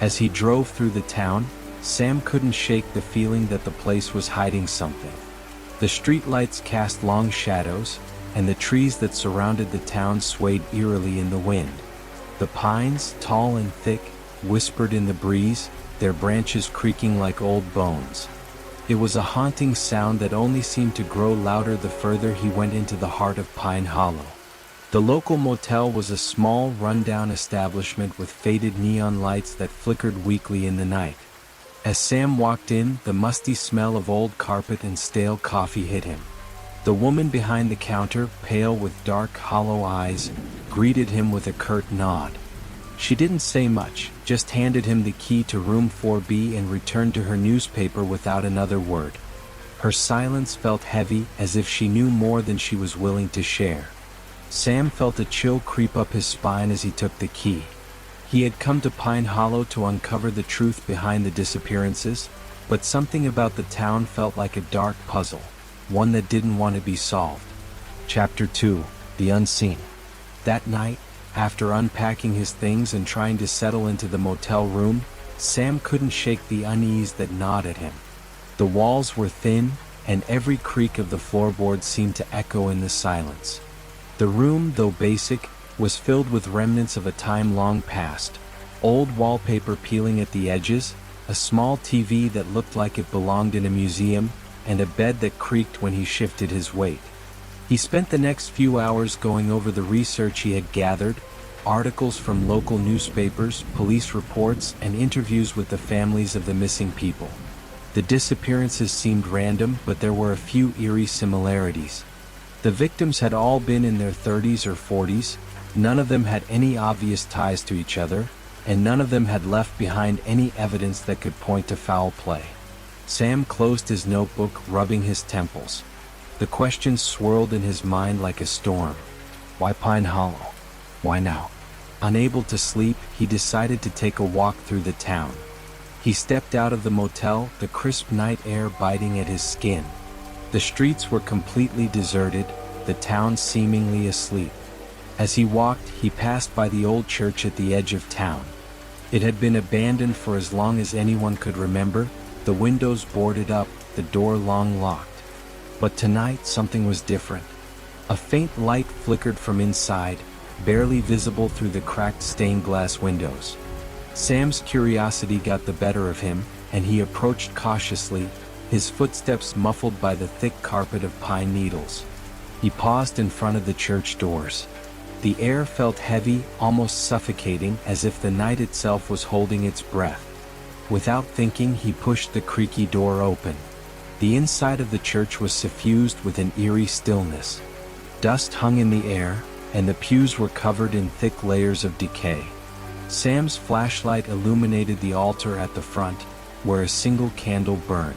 As he drove through the town, Sam couldn't shake the feeling that the place was hiding something. The streetlights cast long shadows, and the trees that surrounded the town swayed eerily in the wind. The pines, tall and thick, whispered in the breeze, their branches creaking like old bones. It was a haunting sound that only seemed to grow louder the further he went into the heart of Pine Hollow. The local motel was a small, run-down establishment with faded neon lights that flickered weakly in the night. As Sam walked in, the musty smell of old carpet and stale coffee hit him. The woman behind the counter, pale with dark, hollow eyes, greeted him with a curt nod. She didn't say much, just handed him the key to room 4B and returned to her newspaper without another word. Her silence felt heavy, as if she knew more than she was willing to share. Sam felt a chill creep up his spine as he took the key. He had come to Pine Hollow to uncover the truth behind the disappearances, but something about the town felt like a dark puzzle, one that didn't want to be solved. Chapter 2: The Unseen. That night, after unpacking his things and trying to settle into the motel room, Sam couldn't shake the unease that gnawed at him. The walls were thin, and every creak of the floorboards seemed to echo in the silence. The room, though basic, was filled with remnants of a time long past. Old wallpaper peeling at the edges, a small TV that looked like it belonged in a museum, and a bed that creaked when he shifted his weight. He spent the next few hours going over the research he had gathered, articles from local newspapers, police reports, and interviews with the families of the missing people. The disappearances seemed random, but there were a few eerie similarities. The victims had all been in their 30s or 40s, none of them had any obvious ties to each other, and none of them had left behind any evidence that could point to foul play. Sam closed his notebook, rubbing his temples. The questions swirled in his mind like a storm. Why Pine Hollow? Why now? Unable to sleep, he decided to take a walk through the town. He stepped out of the motel, the crisp night air biting at his skin. The streets were completely deserted, the town seemingly asleep. As he walked, he passed by the old church at the edge of town. It had been abandoned for as long as anyone could remember, the windows boarded up, the door long locked. But tonight something was different. A faint light flickered from inside, barely visible through the cracked stained glass windows. Sam's curiosity got the better of him, and he approached cautiously, his footsteps muffled by the thick carpet of pine needles. He paused in front of the church doors. The air felt heavy, almost suffocating, as if the night itself was holding its breath. Without thinking, he pushed the creaky door open. The inside of the church was suffused with an eerie stillness. Dust hung in the air, and the pews were covered in thick layers of decay. Sam's flashlight illuminated the altar at the front, where a single candle burned.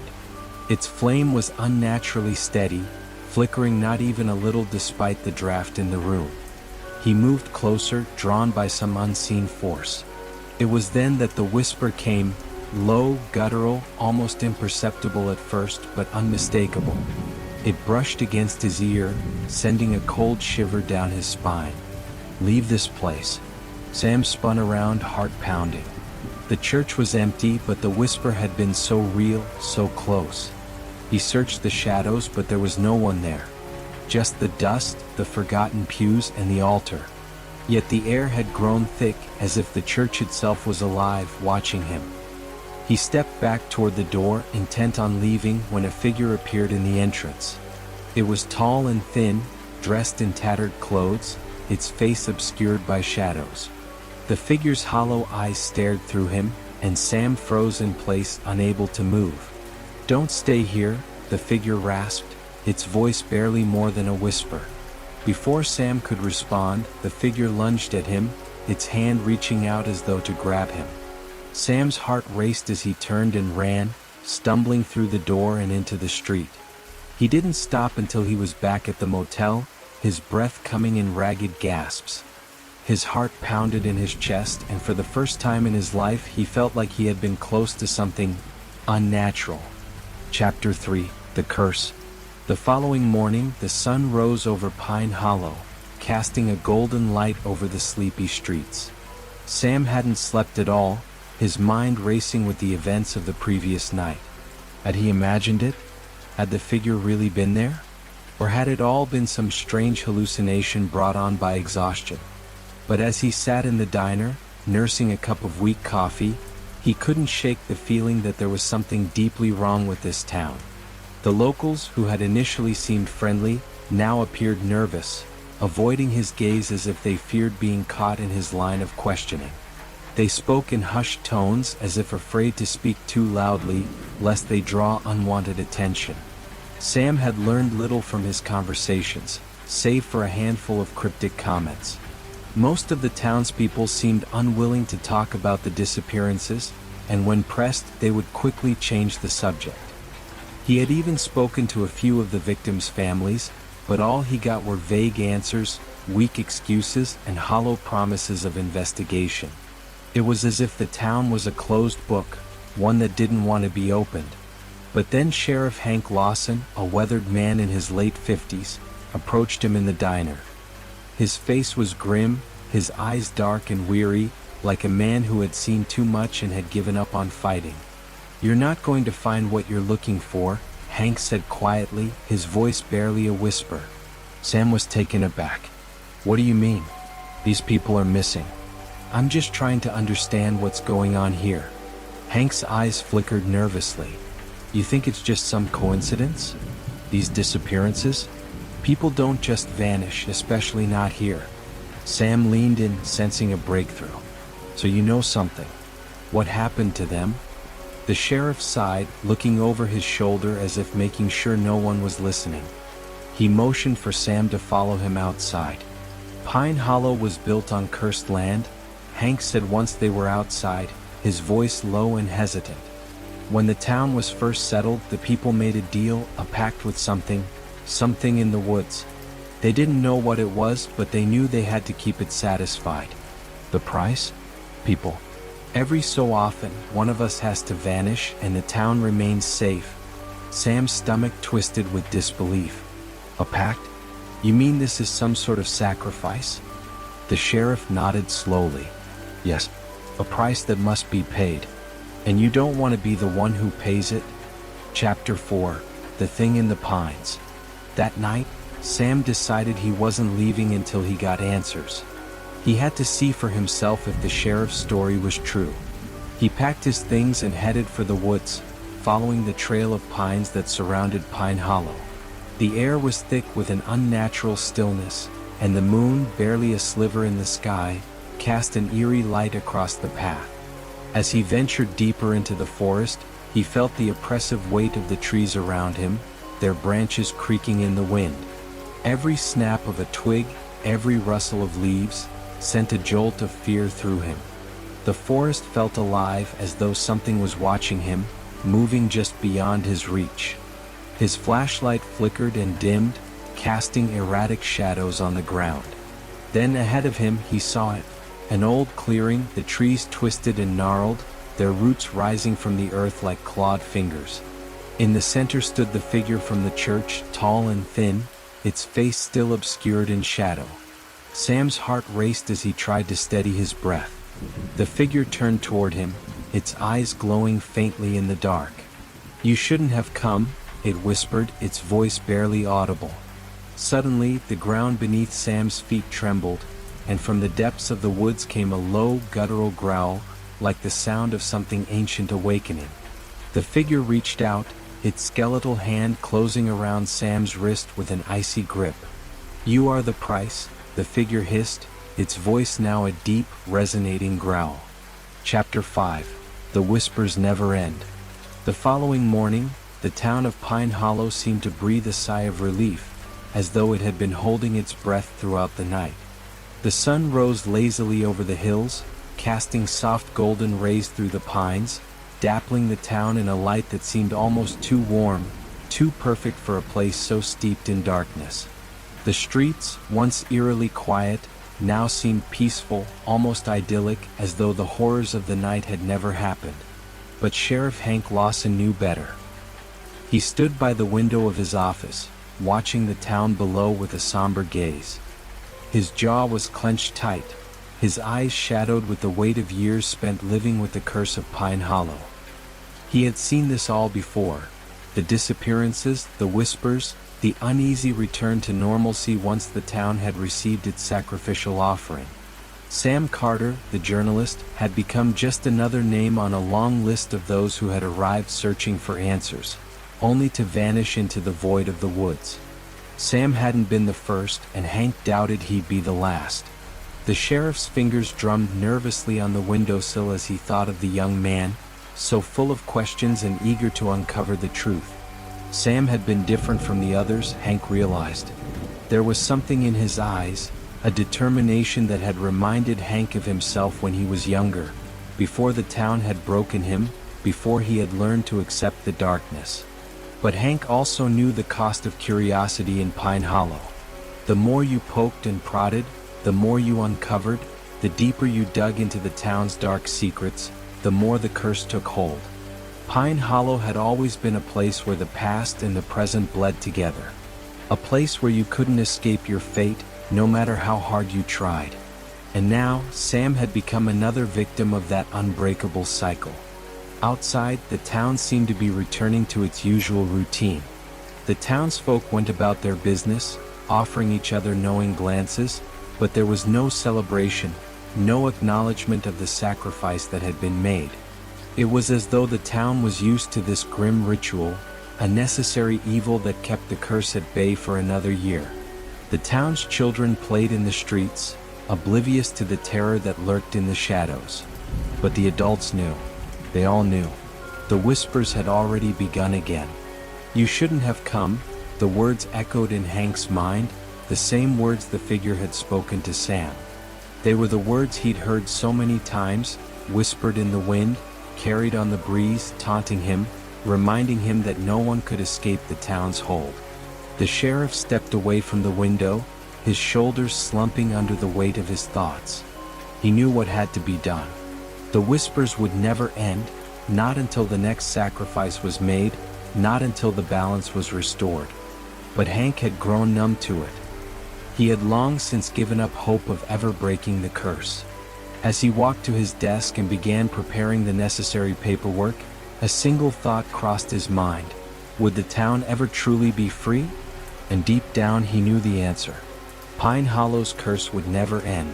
Its flame was unnaturally steady, flickering not even a little despite the draft in the room. He moved closer, drawn by some unseen force. It was then that the whisper came, low, guttural, almost imperceptible at first, but unmistakable. It brushed against his ear, sending a cold shiver down his spine. Leave this place. Sam spun around, heart pounding. The church was empty, but the whisper had been so real, so close. He searched the shadows, but there was no one there. Just the dust, the forgotten pews, and the altar. Yet the air had grown thick, as if the church itself was alive, watching him. He stepped back toward the door, intent on leaving, when a figure appeared in the entrance. It was tall and thin, dressed in tattered clothes, its face obscured by shadows. The figure's hollow eyes stared through him, and Sam froze in place, unable to move. "Don't stay here," the figure rasped, its voice barely more than a whisper. Before Sam could respond, the figure lunged at him, its hand reaching out as though to grab him. Sam's heart raced as he turned and ran, stumbling through the door and into the street. He didn't stop until he was back at the motel, his breath coming in ragged gasps. His heart pounded in his chest, and for the first time in his life he felt like he had been close to something unnatural. Chapter 3: The Curse. The following morning, the sun rose over Pine Hollow, casting a golden light over the sleepy streets. Sam hadn't slept at all, his mind racing with the events of the previous night. Had he imagined it? Had the figure really been there? Or had it all been some strange hallucination brought on by exhaustion? But as he sat in the diner, nursing a cup of weak coffee, he couldn't shake the feeling that there was something deeply wrong with this town. The locals, who had initially seemed friendly, now appeared nervous, avoiding his gaze as if they feared being caught in his line of questioning. They spoke in hushed tones as if afraid to speak too loudly, lest they draw unwanted attention. Sam had learned little from his conversations, save for a handful of cryptic comments. Most of the townspeople seemed unwilling to talk about the disappearances, and when pressed, they would quickly change the subject. He had even spoken to a few of the victims' families, but all he got were vague answers, weak excuses, and hollow promises of investigation. It was as if the town was a closed book, one that didn't want to be opened. But then Sheriff Hank Lawson, a weathered man in his late 50s, approached him in the diner. His face was grim, his eyes dark and weary, like a man who had seen too much and had given up on fighting. "You're not going to find what you're looking for," Hank said quietly, his voice barely a whisper. Sam was taken aback. "What do you mean? These people are missing." "I'm just trying to understand what's going on here." Hank's eyes flickered nervously. "You think it's just some coincidence? These disappearances? People don't just vanish, especially not here." Sam leaned in, sensing a breakthrough. "So you know something. What happened to them?" The sheriff sighed, looking over his shoulder as if making sure no one was listening. He motioned for Sam to follow him outside. Pine Hollow was built on cursed land, Hank said once they were outside, his voice low and hesitant. When the town was first settled, the people made a deal, a pact with something in the woods. They didn't know what it was, but they knew they had to keep it satisfied. The price? People. Every so often, one of us has to vanish and the town remains safe. Sam's stomach twisted with disbelief. A pact? You mean this is some sort of sacrifice? The sheriff nodded slowly. Yes, a price that must be paid. And you don't want to be the one who pays it? Chapter 4, The Thing in the Pines. That night, Sam decided he wasn't leaving until he got answers. He had to see for himself if the sheriff's story was true. He packed his things and headed for the woods, following the trail of pines that surrounded Pine Hollow. The air was thick with an unnatural stillness, and the moon, barely a sliver in the sky, cast an eerie light across the path. As he ventured deeper into the forest, he felt the oppressive weight of the trees around him, their branches creaking in the wind. Every snap of a twig, every rustle of leaves, sent a jolt of fear through him. The forest felt alive, as though something was watching him, moving just beyond his reach. His flashlight flickered and dimmed, casting erratic shadows on the ground. Then ahead of him he saw it, an old clearing, the trees twisted and gnarled, their roots rising from the earth like clawed fingers. In the center stood the figure from the church, tall and thin, its face still obscured in shadow. Sam's heart raced as he tried to steady his breath. The figure turned toward him, its eyes glowing faintly in the dark. "You shouldn't have come," it whispered, its voice barely audible. Suddenly, the ground beneath Sam's feet trembled, and from the depths of the woods came a low, guttural growl, like the sound of something ancient awakening. The figure reached out, its skeletal hand closing around Sam's wrist with an icy grip. "You are the price," the figure hissed, its voice now a deep, resonating growl. Chapter 5, The Whispers Never End. The following morning, the town of Pine Hollow seemed to breathe a sigh of relief, as though it had been holding its breath throughout the night. The sun rose lazily over the hills, casting soft golden rays through the pines, dappling the town in a light that seemed almost too warm, too perfect for a place so steeped in darkness. The streets, once eerily quiet, now seemed peaceful, almost idyllic, as though the horrors of the night had never happened. But Sheriff Hank Lawson knew better. He stood by the window of his office, watching the town below with a somber gaze. His jaw was clenched tight, his eyes shadowed with the weight of years spent living with the curse of Pine Hollow. He had seen this all before: the disappearances, the whispers, the uneasy return to normalcy once the town had received its sacrificial offering. Sam Carter, the journalist, had become just another name on a long list of those who had arrived searching for answers, only to vanish into the void of the woods. Sam hadn't been the first, and Hank doubted he'd be the last. The sheriff's fingers drummed nervously on the windowsill as he thought of the young man, so full of questions and eager to uncover the truth. Sam had been different from the others, Hank realized. There was something in his eyes, a determination that had reminded Hank of himself when he was younger, before the town had broken him, before he had learned to accept the darkness. But Hank also knew the cost of curiosity in Pine Hollow. The more you poked and prodded, the more you uncovered, the deeper you dug into the town's dark secrets, the more the curse took hold. Pine Hollow had always been a place where the past and the present bled together. A place where you couldn't escape your fate, no matter how hard you tried. And now, Sam had become another victim of that unbreakable cycle. Outside, the town seemed to be returning to its usual routine. The townsfolk went about their business, offering each other knowing glances, but there was no celebration, no acknowledgement of the sacrifice that had been made. It was as though the town was used to this grim ritual, a necessary evil that kept the curse at bay for another year. The town's children played in the streets, oblivious to the terror that lurked in the shadows. But the adults knew. They all knew. The whispers had already begun again. "You shouldn't have come," the words echoed in Hank's mind, the same words the figure had spoken to Sam. They were the words he'd heard so many times, whispered in the wind, carried on the breeze, taunting him, reminding him that no one could escape the town's hold. The sheriff stepped away from the window, his shoulders slumping under the weight of his thoughts. He knew what had to be done. The whispers would never end, not until the next sacrifice was made, not until the balance was restored. But Hank had grown numb to it. He had long since given up hope of ever breaking the curse. As he walked to his desk and began preparing the necessary paperwork, a single thought crossed his mind. Would the town ever truly be free? And deep down he knew the answer. Pine Hollow's curse would never end.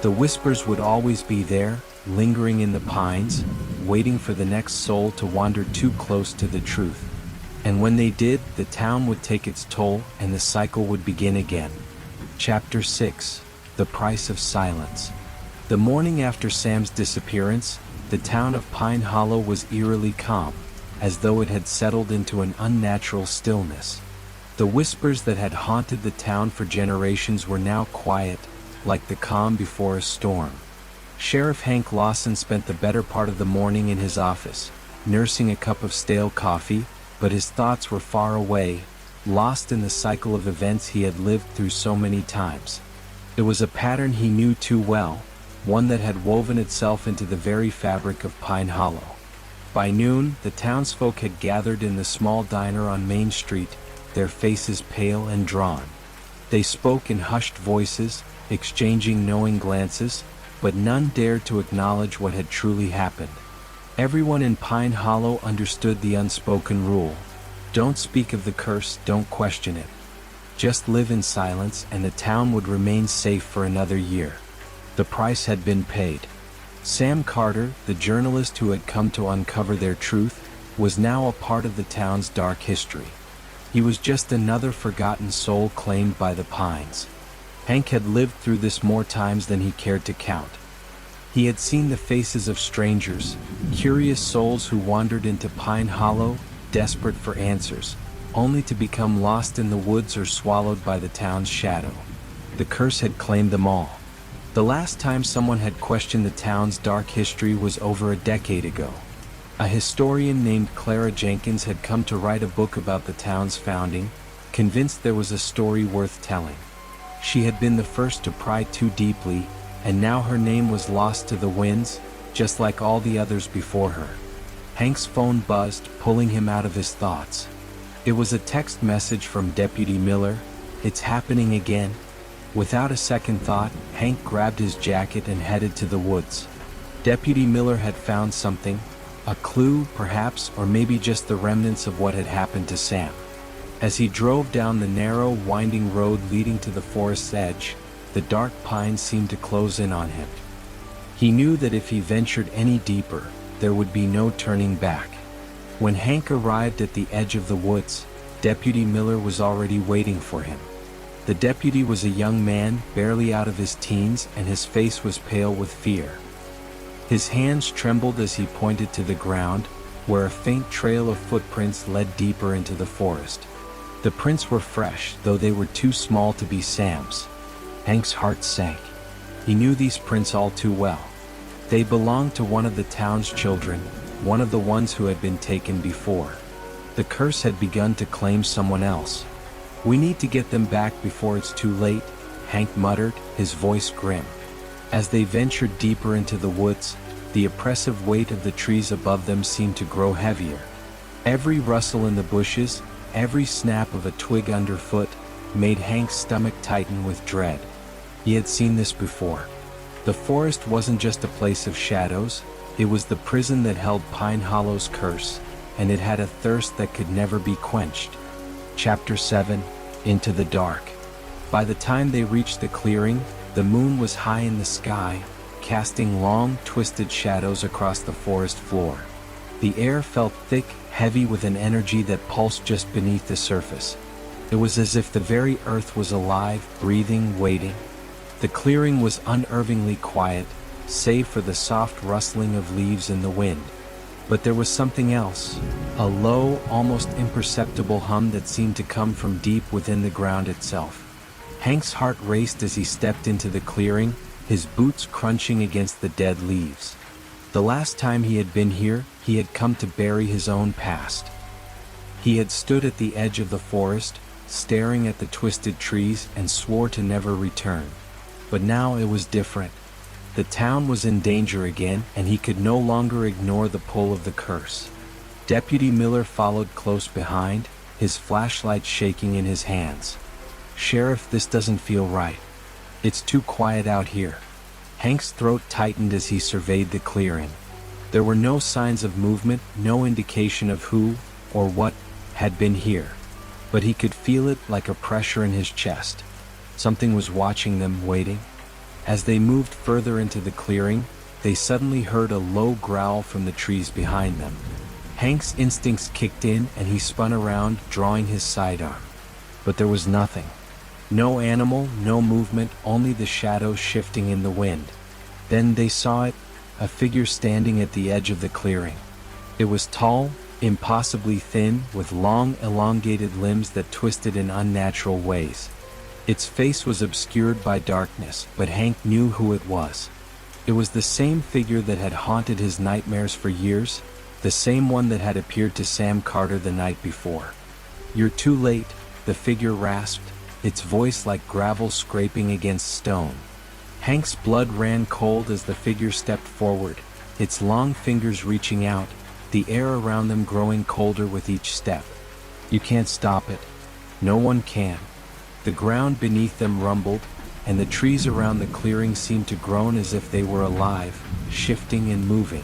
The whispers would always be there, lingering in the pines, waiting for the next soul to wander too close to the truth. And when they did, the town would take its toll and the cycle would begin again. Chapter 6: The Price of Silence. The morning after Sam's disappearance, the town of Pine Hollow was eerily calm, as though it had settled into an unnatural stillness. The whispers that had haunted the town for generations were now quiet, like the calm before a storm. Sheriff Hank Lawson spent the better part of the morning in his office, nursing a cup of stale coffee, but his thoughts were far away, lost in the cycle of events he had lived through so many times. It was a pattern he knew too well, one that had woven itself into the very fabric of Pine Hollow. By noon, the townsfolk had gathered in the small diner on Main Street, their faces pale and drawn. They spoke in hushed voices, exchanging knowing glances, but none dared to acknowledge what had truly happened. Everyone in Pine Hollow understood the unspoken rule. Don't speak of the curse, don't question it. Just live in silence and the town would remain safe for another year. The price had been paid. Sam Carter, the journalist who had come to uncover their truth, was now a part of the town's dark history. He was just another forgotten soul claimed by the Pines. Hank had lived through this more times than he cared to count. He had seen the faces of strangers, curious souls who wandered into Pine Hollow, desperate for answers, only to become lost in the woods or swallowed by the town's shadow. The curse had claimed them all. The last time someone had questioned the town's dark history was over a decade ago. A historian named Clara Jenkins had come to write a book about the town's founding, convinced there was a story worth telling. She had been the first to pry too deeply, and now her name was lost to the winds, just like all the others before her. Hank's phone buzzed, pulling him out of his thoughts. It was a text message from Deputy Miller. "It's happening again." Without a second thought, Hank grabbed his jacket and headed to the woods. Deputy Miller had found something, a clue, perhaps, or maybe just the remnants of what had happened to Sam. As he drove down the narrow, winding road leading to the forest's edge, the dark pines seemed to close in on him. He knew that if he ventured any deeper, there would be no turning back. When Hank arrived at the edge of the woods, Deputy Miller was already waiting for him. The deputy was a young man, barely out of his teens, and his face was pale with fear. His hands trembled as he pointed to the ground, where a faint trail of footprints led deeper into the forest. The prints were fresh, though they were too small to be Sam's. Hank's heart sank. He knew these prints all too well. They belonged to one of the town's children, one of the ones who had been taken before. The curse had begun to claim someone else. "We need to get them back before it's too late," Hank muttered, his voice grim. As they ventured deeper into the woods, the oppressive weight of the trees above them seemed to grow heavier. Every rustle in the bushes, every snap of a twig underfoot, made Hank's stomach tighten with dread. He had seen this before. The forest wasn't just a place of shadows, it was the prison that held Pine Hollow's curse, and it had a thirst that could never be quenched. Chapter 7, Into the Dark. By the time they reached the clearing, the moon was high in the sky, casting long, twisted shadows across the forest floor. The air felt thick, heavy with an energy that pulsed just beneath the surface. It was as if the very earth was alive, breathing, waiting. The clearing was unervingly quiet, save for the soft rustling of leaves in the wind. But there was something else, a low, almost imperceptible hum that seemed to come from deep within the ground itself. Hank's heart raced as he stepped into the clearing, his boots crunching against the dead leaves. The last time he had been here, he had come to bury his own past. He had stood at the edge of the forest, staring at the twisted trees, and swore to never return. But now it was different. The town was in danger again, and he could no longer ignore the pull of the curse. Deputy Miller followed close behind, his flashlight shaking in his hands. "Sheriff, this doesn't feel right. It's too quiet out here." Hank's throat tightened as he surveyed the clearing. There were no signs of movement, no indication of who, or what, had been here. But he could feel it like a pressure in his chest. Something was watching them, waiting. As they moved further into the clearing, they suddenly heard a low growl from the trees behind them. Hank's instincts kicked in and he spun around, drawing his sidearm. But there was nothing. No animal, no movement, only the shadows shifting in the wind. Then they saw it, a figure standing at the edge of the clearing. It was tall, impossibly thin, with long, elongated limbs that twisted in unnatural ways. Its face was obscured by darkness, but Hank knew who it was. It was the same figure that had haunted his nightmares for years, the same one that had appeared to Sam Carter the night before. "You're too late," the figure rasped, its voice like gravel scraping against stone. Hank's blood ran cold as the figure stepped forward, its long fingers reaching out, the air around them growing colder with each step. "You can't stop it. No one can." The ground beneath them rumbled, and the trees around the clearing seemed to groan as if they were alive, shifting and moving.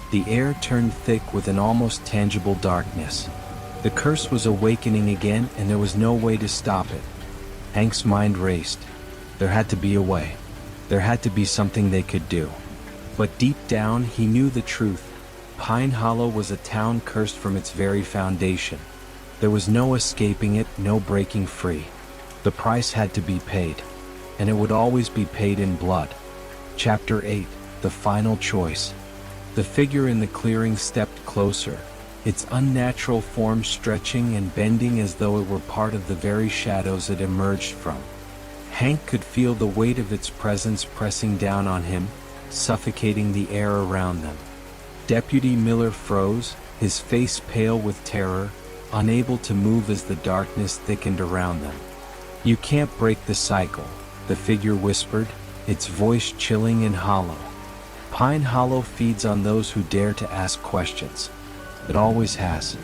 The air turned thick with an almost tangible darkness. The curse was awakening again, and there was no way to stop it. Hank's mind raced. There had to be a way. There had to be something they could do. But deep down, he knew the truth. Pine Hollow was a town cursed from its very foundation. There was no escaping it, no breaking free. The price had to be paid, and it would always be paid in blood. Chapter 8, The Final Choice. The figure in the clearing stepped closer, its unnatural form stretching and bending as though it were part of the very shadows it emerged from. Hank could feel the weight of its presence pressing down on him, suffocating the air around them. Deputy Miller froze, his face pale with terror, unable to move as the darkness thickened around them. "You can't break the cycle," the figure whispered, its voice chilling and hollow. "Pine Hollow feeds on those who dare to ask questions. It always has,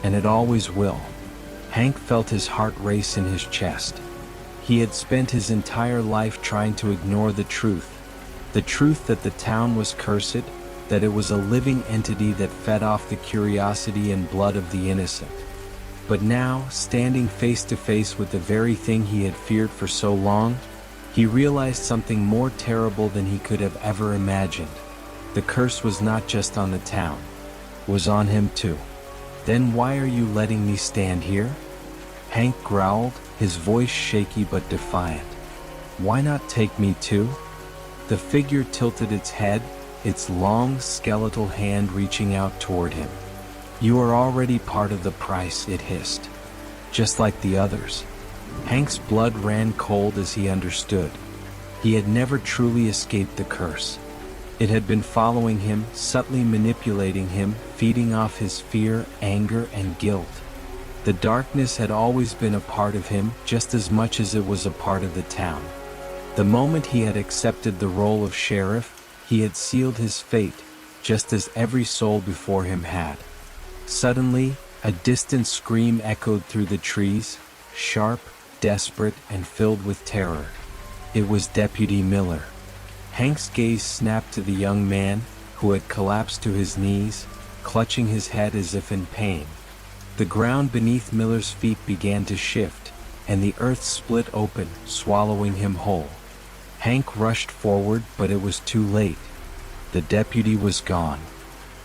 and it always will." Hank felt his heart race in his chest. He had spent his entire life trying to ignore the truth that the town was cursed, that it was a living entity that fed off the curiosity and blood of the innocent. But now, standing face to face with the very thing he had feared for so long, He realized something more terrible than he could have ever imagined. The curse was not just on the town, it was on him too. "Then why are you letting me stand here?" Hank growled, his voice shaky but defiant. "Why not take me too?" The figure tilted its head, its long skeletal hand reaching out toward him. "You are already part of the price," it hissed. "Just like the others." Hank's blood ran cold as he understood. He had never truly escaped the curse. It had been following him, subtly manipulating him, feeding off his fear, anger, and guilt. The darkness had always been a part of him, just as much as it was a part of the town. The moment he had accepted the role of sheriff, he had sealed his fate, just as every soul before him had. Suddenly, a distant scream echoed through the trees, sharp, desperate, and filled with terror. It was Deputy Miller. Hank's gaze snapped to the young man, who had collapsed to his knees, clutching his head as if in pain. The ground beneath Miller's feet began to shift, and the earth split open, swallowing him whole. Hank rushed forward, but it was too late. The deputy was gone.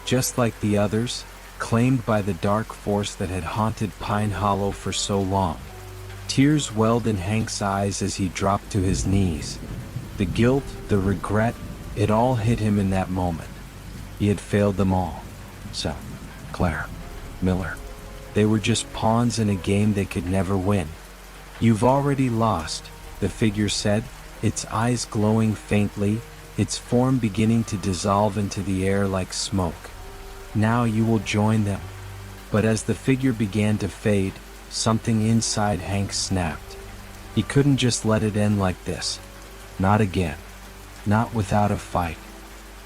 Just like the others, claimed by the dark force that had haunted Pine Hollow for so long. Tears welled in Hank's eyes as he dropped to his knees. The guilt, the regret, it all hit him in that moment. He had failed them all. So, Claire, Miller, they were just pawns in a game they could never win. "You've already lost," the figure said, its eyes glowing faintly, its form beginning to dissolve into the air like smoke. "Now you will join them." But as the figure began to fade, something inside Hank snapped. He couldn't just let it end like this. Not again. Not without a fight.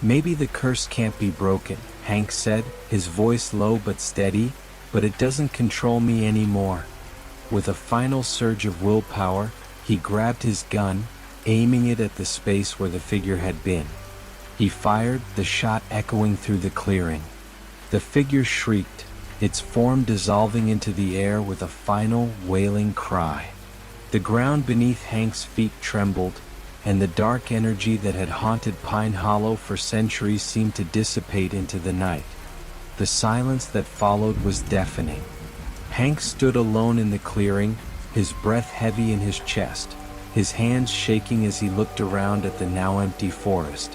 "Maybe the curse can't be broken," Hank said, his voice low but steady, "but it doesn't control me anymore." With a final surge of willpower, he grabbed his gun, aiming it at the space where the figure had been. He fired, the shot echoing through the clearing. The figure shrieked, its form dissolving into the air with a final, wailing cry. The ground beneath Hank's feet trembled, and the dark energy that had haunted Pine Hollow for centuries seemed to dissipate into the night. The silence that followed was deafening. Hank stood alone in the clearing, his breath heavy in his chest, his hands shaking as he looked around at the now empty forest.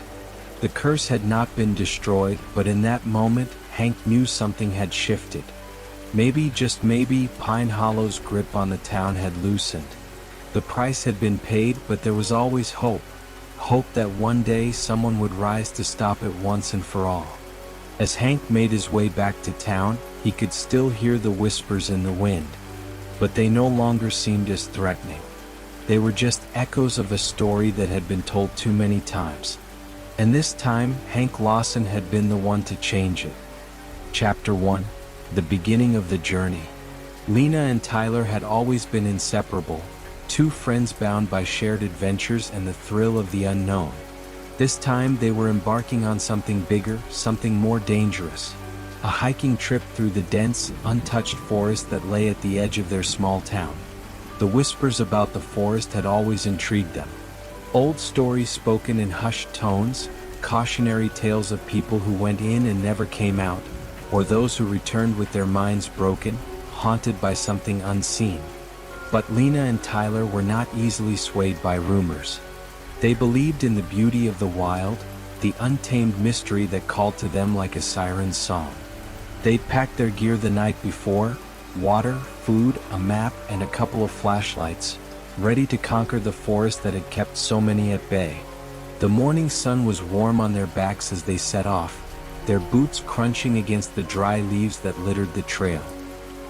The curse had not been destroyed, but in that moment, Hank knew something had shifted. Maybe, just maybe, Pine Hollow's grip on the town had loosened. The price had been paid, but there was always hope. Hope that one day someone would rise to stop it once and for all. As Hank made his way back to town, he could still hear the whispers in the wind. But they no longer seemed as threatening. They were just echoes of a story that had been told too many times. And this time, Hank Lawson had been the one to change it. Chapter 1. The beginning of the journey. Lena and Tyler had always been inseparable, two friends bound by shared adventures and the thrill of the unknown. This time they were embarking on something bigger, something more dangerous. A hiking trip through the dense, untouched forest that lay at the edge of their small town. The whispers about the forest had always intrigued them. Old stories spoken in hushed tones, cautionary tales of people who went in and never came out, or those who returned with their minds broken, haunted by something unseen. But Lena and Tyler were not easily swayed by rumors. They believed in the beauty of the wild, the untamed mystery that called to them like a siren's song. They'd packed their gear the night before, water, food, a map, and a couple of flashlights, ready to conquer the forest that had kept so many at bay. The morning sun was warm on their backs as they set off, their boots crunching against the dry leaves that littered the trail.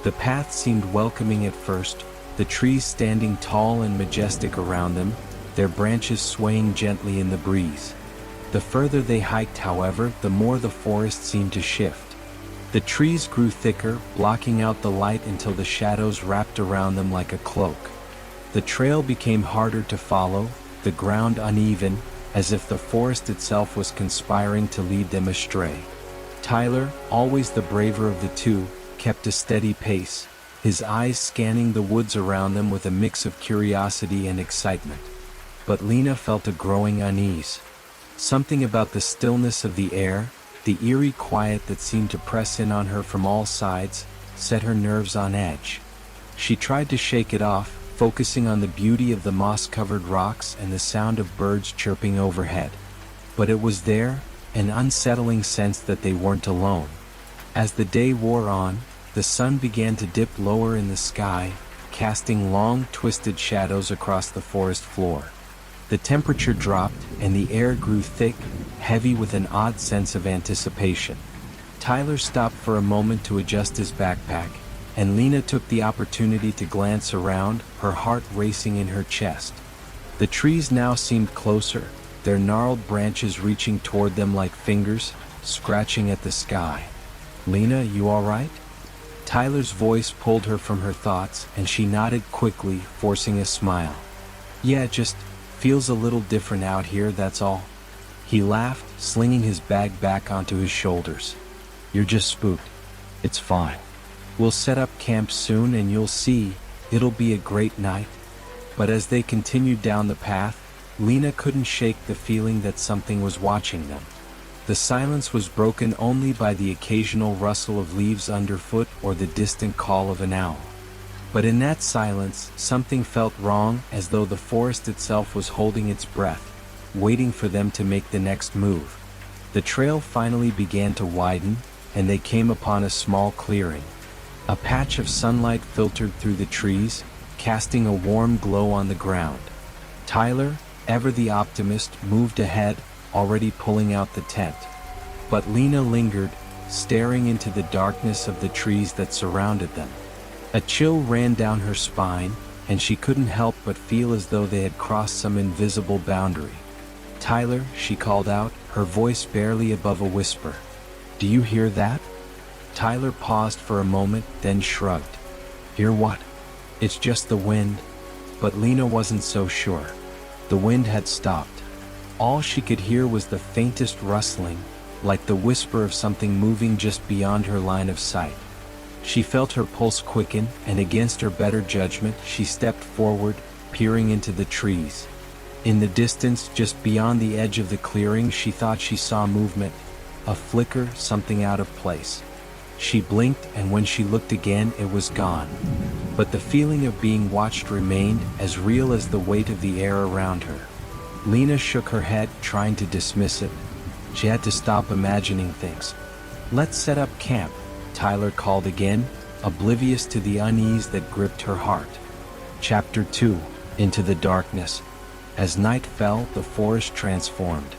The path seemed welcoming at first, the trees standing tall and majestic around them, their branches swaying gently in the breeze. The further they hiked, however, the more the forest seemed to shift. The trees grew thicker, blocking out the light until the shadows wrapped around them like a cloak. The trail became harder to follow, the ground uneven, as if the forest itself was conspiring to lead them astray. Tyler, always the braver of the two, kept a steady pace, his eyes scanning the woods around them with a mix of curiosity and excitement. but Lena felt a growing unease. Something about the stillness of the air, the eerie quiet that seemed to press in on her from all sides, set her nerves on edge. She tried to shake it off, focusing on the beauty of the moss-covered rocks and the sound of birds chirping overhead. But it was there, an unsettling sense that they weren't alone. As the day wore on, the sun began to dip lower in the sky, casting long, twisted shadows across the forest floor. The temperature dropped, and the air grew thick, heavy with an odd sense of anticipation. Tyler stopped for a moment to adjust his backpack, and Lena took the opportunity to glance around, her heart racing in her chest. The trees now seemed closer, their gnarled branches reaching toward them like fingers, scratching at the sky. "Lena, you all right?" Tyler's voice pulled her from her thoughts, and she nodded quickly, forcing a smile. "Yeah, just feels a little different out here, that's all." He laughed, slinging his bag back onto his shoulders. "You're just spooked. It's fine. We'll set up camp soon and you'll see, it'll be a great night." But as they continued down the path, Lena couldn't shake the feeling that something was watching them. The silence was broken only by the occasional rustle of leaves underfoot or the distant call of an owl. But in that silence, something felt wrong, as though the forest itself was holding its breath, waiting for them to make the next move. The trail finally began to widen, and they came upon a small clearing. A patch of sunlight filtered through the trees, casting a warm glow on the ground. Tyler, ever the optimist, moved ahead, already pulling out the tent. But Lena lingered, staring into the darkness of the trees that surrounded them. A chill ran down her spine, and she couldn't help but feel as though they had crossed some invisible boundary. "Tyler," she called out, her voice barely above a whisper. "Do you hear that?" Tyler paused for a moment, then shrugged. "Hear what?" "It's just the wind." But Lena wasn't so sure. The wind had stopped. All she could hear was the faintest rustling, like the whisper of something moving just beyond her line of sight. She felt her pulse quicken, and against her better judgment, she stepped forward, peering into the trees. In the distance, just beyond the edge of the clearing, she thought she saw movement, a flicker, something out of place. She blinked, and when she looked again, it was gone. But the feeling of being watched remained, as real as the weight of the air around her. Lena shook her head, trying to dismiss it. She had to stop imagining things. "Let's set up camp," Tyler called again, oblivious to the unease that gripped her heart. Chapter 2. Into the darkness. As night fell, the forest transformed.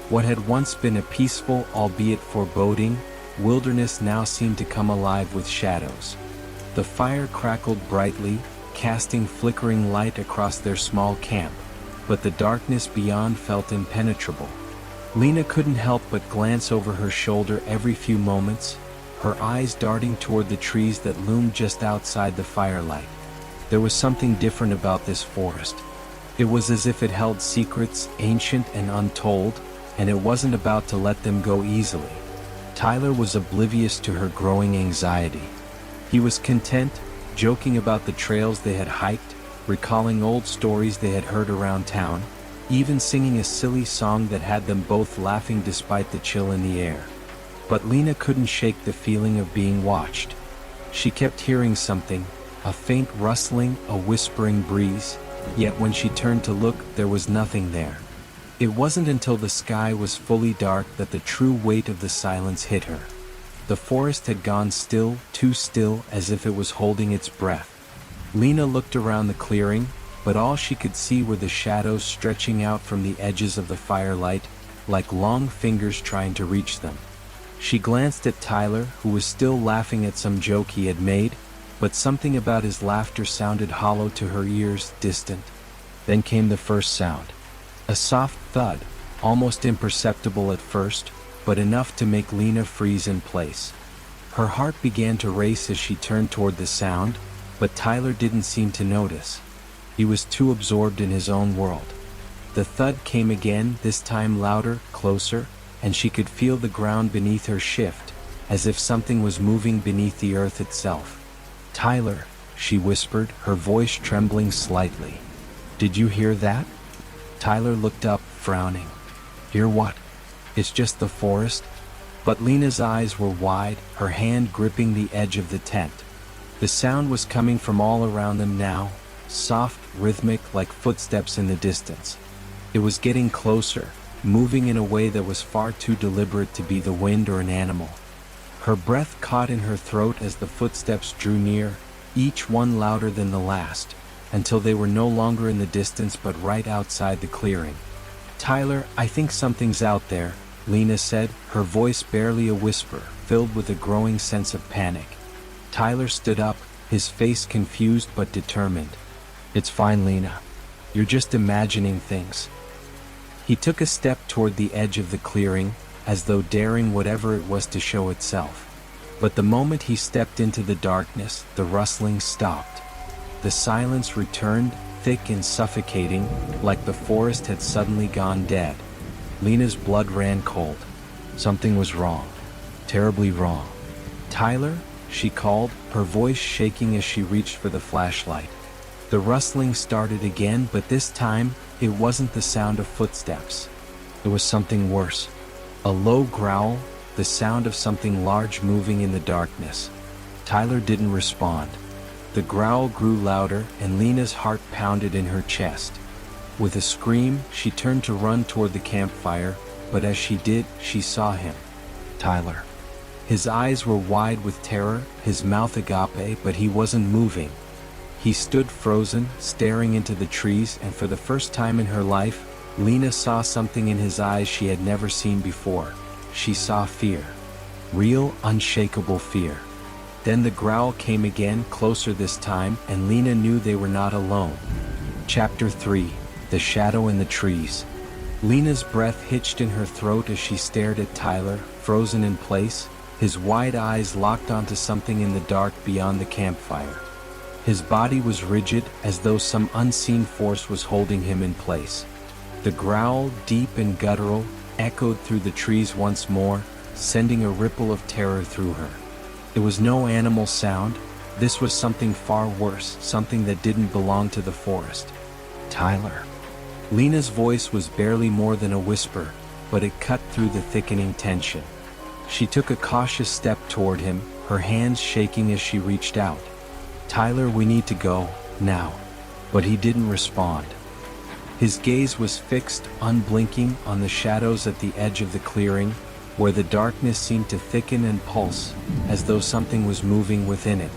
What had once been a peaceful, albeit foreboding, wilderness now seemed to come alive with shadows. The fire crackled brightly, casting flickering light across their small camp, but the darkness beyond felt impenetrable. Lena couldn't help but glance over her shoulder every few moments, her eyes darting toward the trees that loomed just outside the firelight. There was something different about this forest. It was as if it held secrets, ancient and untold, and it wasn't about to let them go easily. Tyler was oblivious to her growing anxiety. He was content, joking about the trails they had hiked, recalling old stories they had heard around town, even singing a silly song that had them both laughing despite the chill in the air. But Lena couldn't shake the feeling of being watched. She kept hearing something, a faint rustling, a whispering breeze, yet when she turned to look, there was nothing there. It wasn't until the sky was fully dark that the true weight of the silence hit her. The forest had gone still, too still, as if it was holding its breath. Lena looked around the clearing, but all she could see were the shadows stretching out from the edges of the firelight, like long fingers trying to reach them. She glanced at Tyler, who was still laughing at some joke he had made, but something about his laughter sounded hollow to her ears, distant. Then came the first sound. A soft thud, almost imperceptible at first, but enough to make Lena freeze in place. Her heart began to race as she turned toward the sound, but Tyler didn't seem to notice. He was too absorbed in his own world. The thud came again, this time louder, closer, and she could feel the ground beneath her shift, as if something was moving beneath the earth itself. "Tyler," she whispered, her voice trembling slightly. "Did you hear that?" Tyler looked up, frowning. Hear what? It's just the forest? But Lena's eyes were wide, her hand gripping the edge of the tent. The sound was coming from all around them now, soft, rhythmic, like footsteps in the distance. It was getting closer, moving in a way that was far too deliberate to be the wind or an animal. Her breath caught in her throat as the footsteps drew near, each one louder than the last, until they were no longer in the distance but right outside the clearing. Tyler, I think something's out there, Lena said, her voice barely a whisper, filled with a growing sense of panic. Tyler stood up, his face confused but determined. It's fine, Lena. You're just imagining things. He took a step toward the edge of the clearing, as though daring whatever it was to show itself. But the moment he stepped into the darkness, the rustling stopped. The silence returned, thick and suffocating, like the forest had suddenly gone dead. Lena's blood ran cold. Something was wrong. Terribly wrong. Tyler, she called, her voice shaking as she reached for the flashlight. The rustling started again, but this time, it wasn't the sound of footsteps. It was something worse. A low growl, the sound of something large moving in the darkness. Tyler didn't respond. The growl grew louder, and Lena's heart pounded in her chest. With a scream, she turned to run toward the campfire, but as she did, she saw him. Tyler. His eyes were wide with terror, his mouth agape, but he wasn't moving. He stood frozen, staring into the trees, and for the first time in her life, Lena saw something in his eyes she had never seen before. She saw fear. Real, unshakable fear. Then the growl came again, closer this time, and Lena knew they were not alone. Chapter 3. The Shadow in the Trees. Lena's breath hitched in her throat as she stared at Tyler, frozen in place, his wide eyes locked onto something in the dark beyond the campfire. His body was rigid, as though some unseen force was holding him in place. The growl, deep and guttural, echoed through the trees once more, sending a ripple of terror through her. It was no animal sound. This was something far worse, something that didn't belong to the forest. Tyler. Lena's voice was barely more than a whisper, but it cut through the thickening tension. She took a cautious step toward him, her hands shaking as she reached out. Tyler, we need to go, now. But he didn't respond. His gaze was fixed, unblinking, on the shadows at the edge of the clearing, where the darkness seemed to thicken and pulse, as though something was moving within it.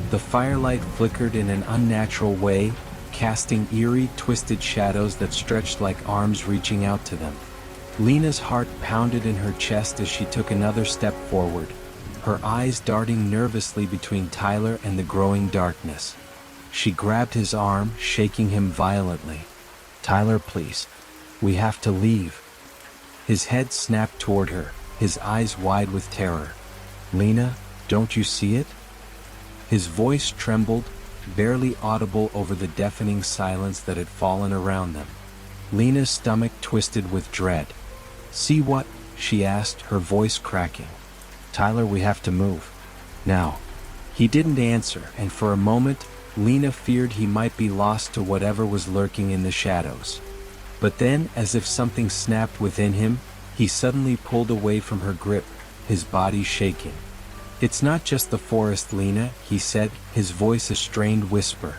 The firelight flickered in an unnatural way, casting eerie, twisted shadows that stretched like arms reaching out to them. Lena's heart pounded in her chest as she took another step forward, her eyes darting nervously between Tyler and the growing darkness. She grabbed his arm, shaking him violently. Tyler, please. We have to leave. His head snapped toward her, his eyes wide with terror. Lena, don't you see it? His voice trembled, barely audible over the deafening silence that had fallen around them. Lena's stomach twisted with dread. See what? She asked, her voice cracking. Tyler, we have to move. Now. He didn't answer, and for a moment, Lena feared he might be lost to whatever was lurking in the shadows. But then, as if something snapped within him, he suddenly pulled away from her grip, his body shaking. It's not just the forest, Lena, he said, his voice a strained whisper.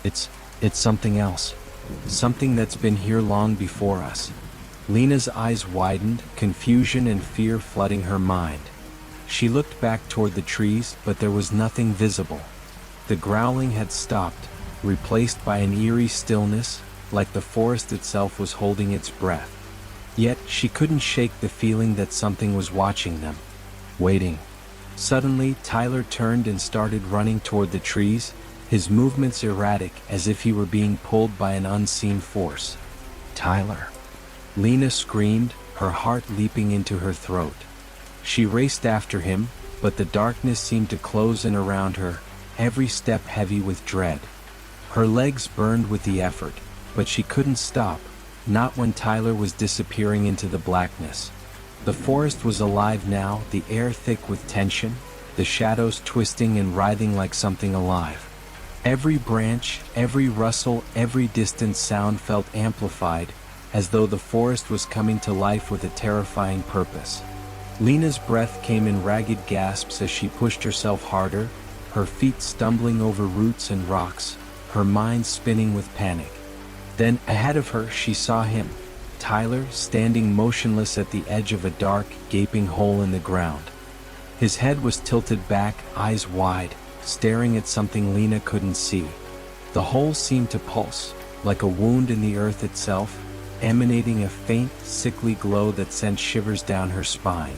It's something else. Something that's been here long before us. Lena's eyes widened, confusion and fear flooding her mind. She looked back toward the trees, but there was nothing visible. The growling had stopped, replaced by an eerie stillness, like the forest itself was holding its breath. Yet, she couldn't shake the feeling that something was watching them. Waiting. Suddenly, Tyler turned and started running toward the trees, his movements erratic as if he were being pulled by an unseen force. Tyler. Lena screamed, her heart leaping into her throat. She raced after him, but the darkness seemed to close in around her, every step heavy with dread. Her legs burned with the effort, but she couldn't stop, not when Tyler was disappearing into the blackness. The forest was alive now, the air thick with tension, the shadows twisting and writhing like something alive. Every branch, every rustle, every distant sound felt amplified, as though the forest was coming to life with a terrifying purpose. Lena's breath came in ragged gasps as she pushed herself harder, her feet stumbling over roots and rocks, her mind spinning with panic. Then, ahead of her, she saw him, Tyler, standing motionless at the edge of a dark, gaping hole in the ground. His head was tilted back, eyes wide, staring at something Lena couldn't see. The hole seemed to pulse, like a wound in the earth itself, emanating a faint, sickly glow that sent shivers down her spine.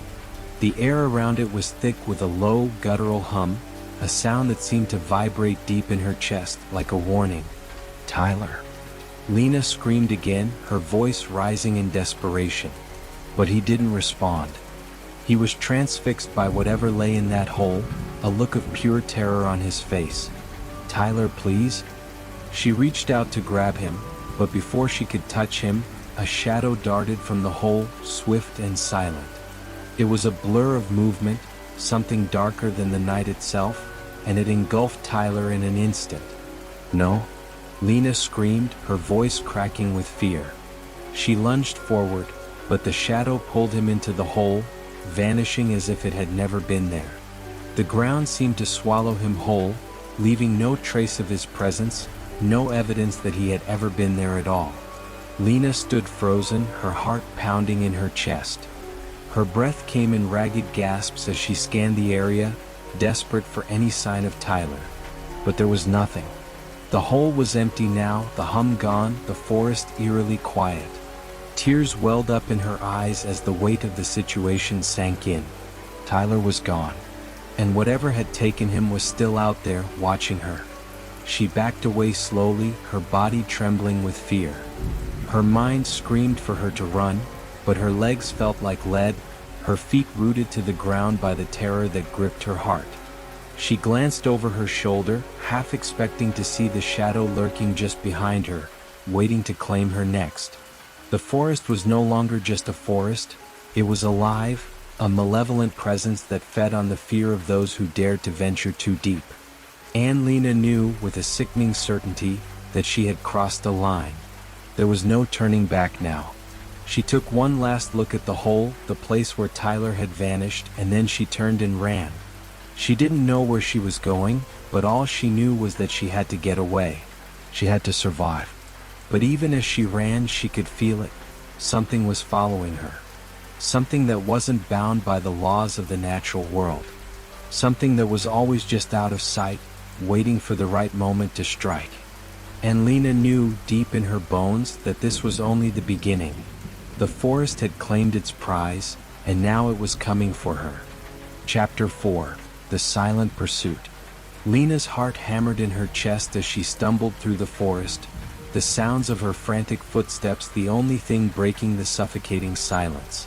The air around it was thick with a low, guttural hum, a sound that seemed to vibrate deep in her chest, like a warning. "Tyler!" Lena screamed again, her voice rising in desperation. But he didn't respond. He was transfixed by whatever lay in that hole, a look of pure terror on his face. "Tyler, please?" She reached out to grab him, but before she could touch him, a shadow darted from the hole, swift and silent. It was a blur of movement, something darker than the night itself, and it engulfed Tyler in an instant. "No!" Lena screamed, her voice cracking with fear. She lunged forward, but the shadow pulled him into the hole, vanishing as if it had never been there. The ground seemed to swallow him whole, leaving no trace of his presence, no evidence that he had ever been there at all. Lena stood frozen, her heart pounding in her chest. Her breath came in ragged gasps as she scanned the area, desperate for any sign of Tyler. But there was nothing. The hole was empty now, the hum gone, the forest eerily quiet. Tears welled up in her eyes as the weight of the situation sank in. Tyler was gone, and whatever had taken him was still out there, watching her. She backed away slowly, her body trembling with fear. Her mind screamed for her to run, but her legs felt like lead, her feet rooted to the ground by the terror that gripped her heart. She glanced over her shoulder, half expecting to see the shadow lurking just behind her, waiting to claim her next. The forest was no longer just a forest, it was alive, a malevolent presence that fed on the fear of those who dared to venture too deep. And Lena knew, with a sickening certainty, that she had crossed a line. There was no turning back now. She took one last look at the hole, the place where Tyler had vanished, and then she turned and ran. She didn't know where she was going, but all she knew was that she had to get away. She had to survive. But even as she ran, she could feel it. Something was following her. Something that wasn't bound by the laws of the natural world. Something that was always just out of sight, waiting for the right moment to strike. And Lena knew, deep in her bones, that this was only the beginning. The forest had claimed its prize, and now it was coming for her. Chapter 4. The Silent Pursuit. Lena's heart hammered in her chest as she stumbled through the forest, the sounds of her frantic footsteps the only thing breaking the suffocating silence.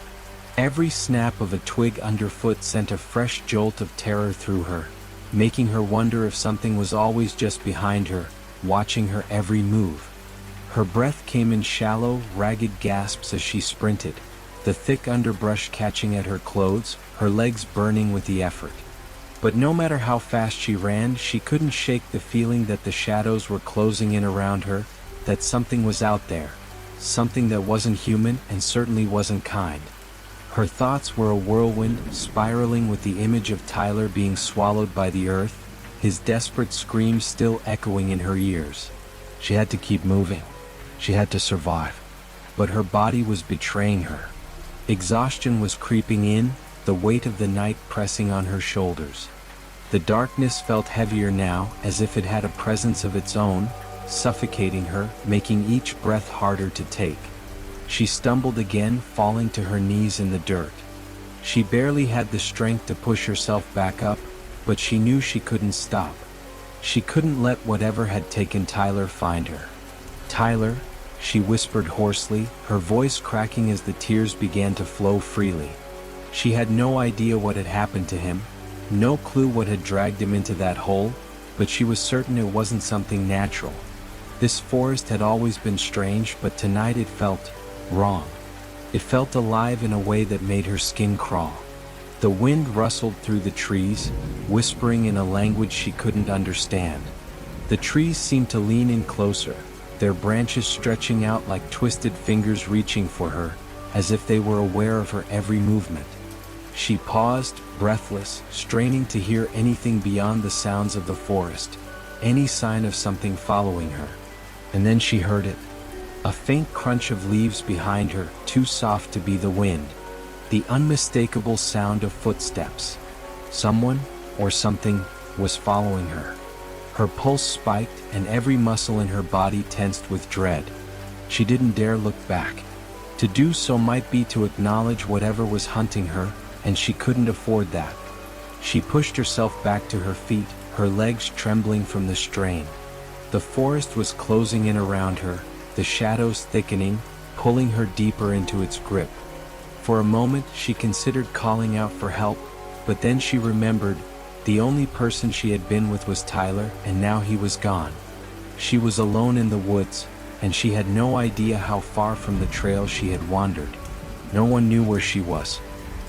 Every snap of a twig underfoot sent a fresh jolt of terror through her, making her wonder if something was always just behind her, watching her every move. Her breath came in shallow, ragged gasps as she sprinted, the thick underbrush catching at her clothes, her legs burning with the effort. But no matter how fast she ran, she couldn't shake the feeling that the shadows were closing in around her, that something was out there, something that wasn't human and certainly wasn't kind. Her thoughts were a whirlwind, spiraling with the image of Tyler being swallowed by the earth, his desperate screams still echoing in her ears. She had to keep moving. She had to survive. But her body was betraying her. Exhaustion was creeping in, the weight of the night pressing on her shoulders. The darkness felt heavier now, as if it had a presence of its own, suffocating her, making each breath harder to take. She stumbled again, falling to her knees in the dirt. She barely had the strength to push herself back up, but she knew she couldn't stop. She couldn't let whatever had taken Tyler find her. "Tyler," she whispered hoarsely, her voice cracking as the tears began to flow freely. She had no idea what had happened to him, no clue what had dragged him into that hole, but she was certain it wasn't something natural. This forest had always been strange, but tonight it felt wrong. It felt alive in a way that made her skin crawl. The wind rustled through the trees, whispering in a language she couldn't understand. The trees seemed to lean in closer, their branches stretching out like twisted fingers reaching for her, as if they were aware of her every movement. She paused, breathless, straining to hear anything beyond the sounds of the forest, any sign of something following her. And then she heard it. A faint crunch of leaves behind her, too soft to be the wind. The unmistakable sound of footsteps. Someone, or something, was following her. Her pulse spiked and every muscle in her body tensed with dread. She didn't dare look back. To do so might be to acknowledge whatever was hunting her, and she couldn't afford that. She pushed herself back to her feet, her legs trembling from the strain. The forest was closing in around her, the shadows thickening, pulling her deeper into its grip. For a moment she considered calling out for help, but then she remembered the only person she had been with was Tyler, and now he was gone. She was alone in the woods, and she had no idea how far from the trail she had wandered. No one knew where she was.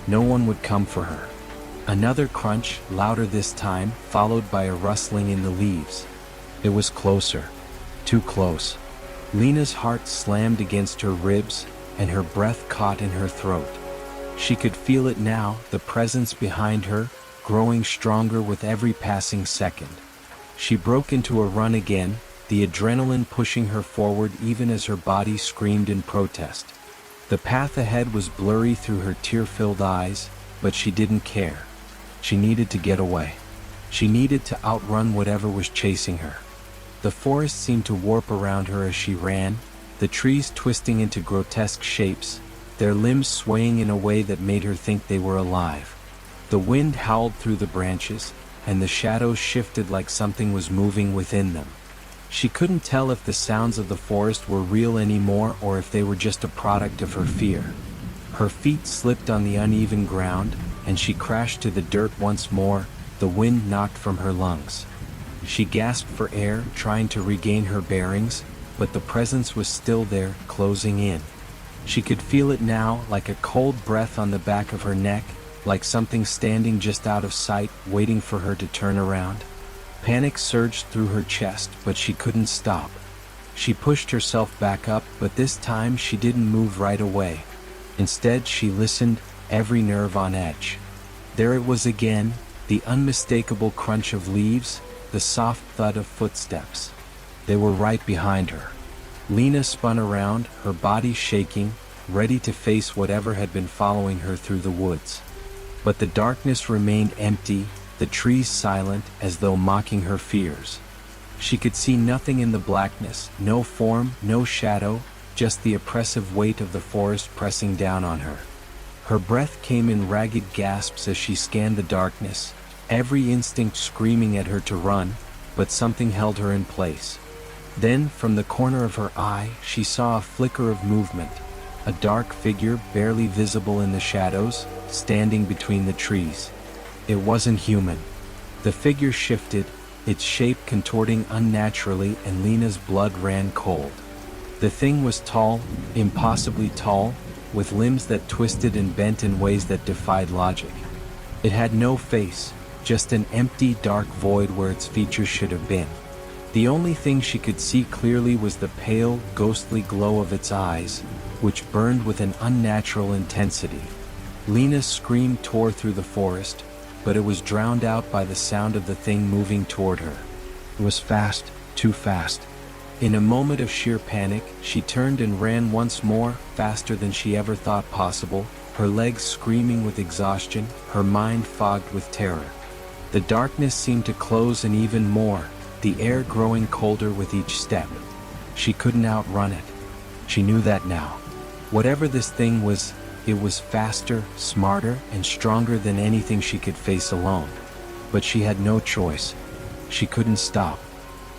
No one would come for her. Another crunch, louder this time, followed by a rustling in the leaves. It was closer. Too close. Lena's heart slammed against her ribs, and her breath caught in her throat. She could feel it now, the presence behind her, growing stronger with every passing second. She broke into a run again, the adrenaline pushing her forward even as her body screamed in protest. The path ahead was blurry through her tear-filled eyes, but she didn't care. She needed to get away. She needed to outrun whatever was chasing her. The forest seemed to warp around her as she ran, the trees twisting into grotesque shapes, their limbs swaying in a way that made her think they were alive. The wind howled through the branches, and the shadows shifted like something was moving within them. She couldn't tell if the sounds of the forest were real anymore or if they were just a product of her fear. Her feet slipped on the uneven ground, and she crashed to the dirt once more, the wind knocked from her lungs. She gasped for air, trying to regain her bearings, but the presence was still there, closing in. She could feel it now, like a cold breath on the back of her neck, like something standing just out of sight, waiting for her to turn around. Panic surged through her chest, but she couldn't stop. She pushed herself back up, but this time she didn't move right away. Instead, she listened, every nerve on edge. There it was again, the unmistakable crunch of leaves, the soft thud of footsteps. They were right behind her. Lena spun around, her body shaking, ready to face whatever had been following her through the woods. But the darkness remained empty, the trees silent, as though mocking her fears. She could see nothing in the blackness, no form, no shadow, just the oppressive weight of the forest pressing down on her. Her breath came in ragged gasps as she scanned the darkness, every instinct screaming at her to run, but something held her in place. Then, from the corner of her eye, she saw a flicker of movement, a dark figure barely visible in the shadows, standing between the trees. It wasn't human. The figure shifted, its shape contorting unnaturally, and Lena's blood ran cold. The thing was tall, impossibly tall, with limbs that twisted and bent in ways that defied logic. It had no face, just an empty, dark void where its features should have been. The only thing she could see clearly was the pale, ghostly glow of its eyes, which burned with an unnatural intensity. Lena's scream tore through the forest, but it was drowned out by the sound of the thing moving toward her. It was fast, too fast. In a moment of sheer panic, she turned and ran once more, faster than she ever thought possible, her legs screaming with exhaustion, her mind fogged with terror. The darkness seemed to close in even more, the air growing colder with each step. She couldn't outrun it. She knew that now. Whatever this thing was, it was faster, smarter, and stronger than anything she could face alone. But she had no choice. She couldn't stop.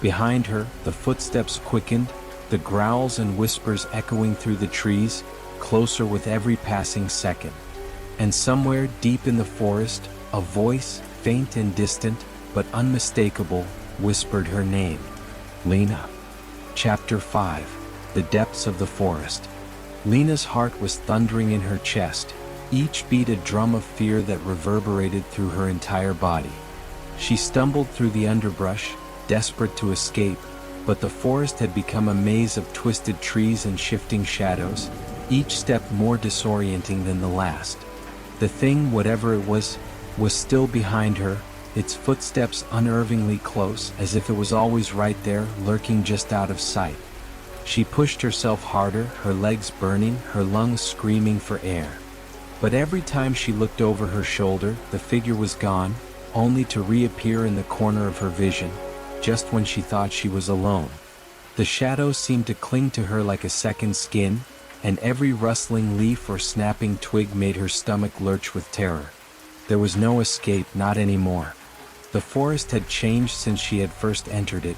Behind her, the footsteps quickened, the growls and whispers echoing through the trees, closer with every passing second. And somewhere deep in the forest, a voice, faint and distant, but unmistakable, whispered her name. Lena. Chapter 5. The Depths of the Forest. Lena's heart was thundering in her chest, each beat a drum of fear that reverberated through her entire body. She stumbled through the underbrush, desperate to escape, but the forest had become a maze of twisted trees and shifting shadows, each step more disorienting than the last. The thing, whatever it was still behind her, its footsteps unnervingly close, as if it was always right there, lurking just out of sight. She pushed herself harder, her legs burning, her lungs screaming for air. But every time she looked over her shoulder, the figure was gone, only to reappear in the corner of her vision, just when she thought she was alone. The shadows seemed to cling to her like a second skin, and every rustling leaf or snapping twig made her stomach lurch with terror. There was no escape, not anymore. The forest had changed since she had first entered it,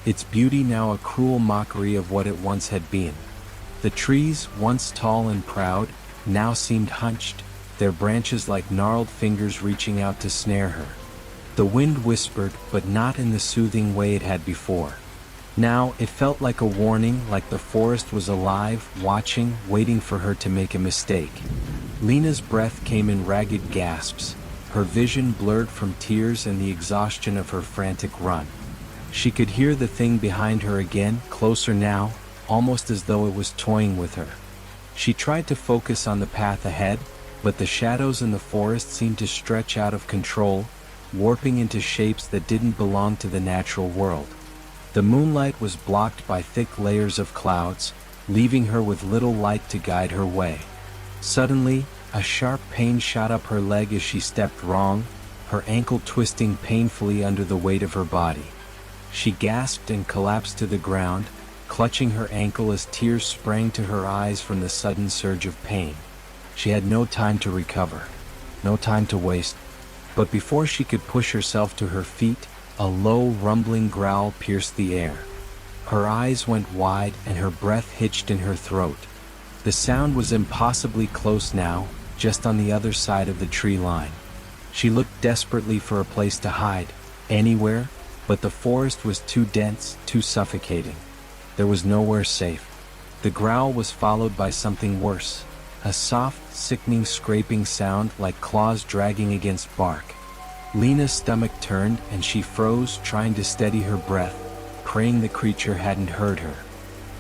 its beauty now a cruel mockery of what it once had been. The trees, once tall and proud, now seemed hunched, their branches like gnarled fingers reaching out to snare her. The wind whispered, but not in the soothing way it had before. Now it felt like a warning, like the forest was alive, watching, waiting for her to make a mistake. Lena's breath came in ragged gasps, her vision blurred from tears and the exhaustion of her frantic run. She could hear the thing behind her again, closer now, almost as though it was toying with her. She tried to focus on the path ahead, but the shadows in the forest seemed to stretch out of control, warping into shapes that didn't belong to the natural world. The moonlight was blocked by thick layers of clouds, leaving her with little light to guide her way. Suddenly, a sharp pain shot up her leg as she stepped wrong, her ankle twisting painfully under the weight of her body. She gasped and collapsed to the ground, clutching her ankle as tears sprang to her eyes from the sudden surge of pain. She had no time to recover, no time to waste. But before she could push herself to her feet, a low, rumbling growl pierced the air. Her eyes went wide and her breath hitched in her throat. The sound was impossibly close now, just on the other side of the tree line. She looked desperately for a place to hide, anywhere, but the forest was too dense, too suffocating. There was nowhere safe. The growl was followed by something worse, a soft, sickening scraping sound like claws dragging against bark. Lena's stomach turned and she froze, trying to steady her breath, praying the creature hadn't heard her.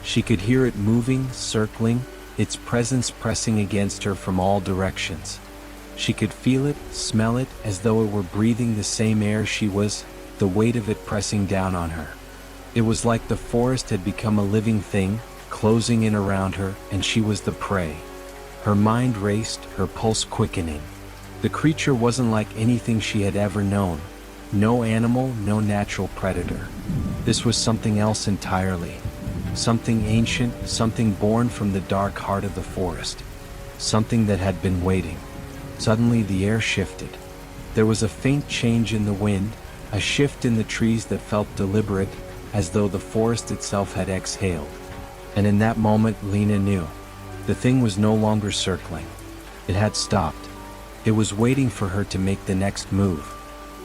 She could hear it moving, circling, its presence pressing against her from all directions. She could feel it, smell it, as though it were breathing the same air she was, the weight of it pressing down on her. It was like the forest had become a living thing, closing in around her, and she was the prey. Her mind raced, her pulse quickening. The creature wasn't like anything she had ever known. No animal, no natural predator. This was something else entirely. Something ancient, something born from the dark heart of the forest. Something that had been waiting. Suddenly the air shifted. There was a faint change in the wind, a shift in the trees that felt deliberate, as though the forest itself had exhaled. And in that moment Lena knew. The thing was no longer circling. It had stopped. It was waiting for her to make the next move.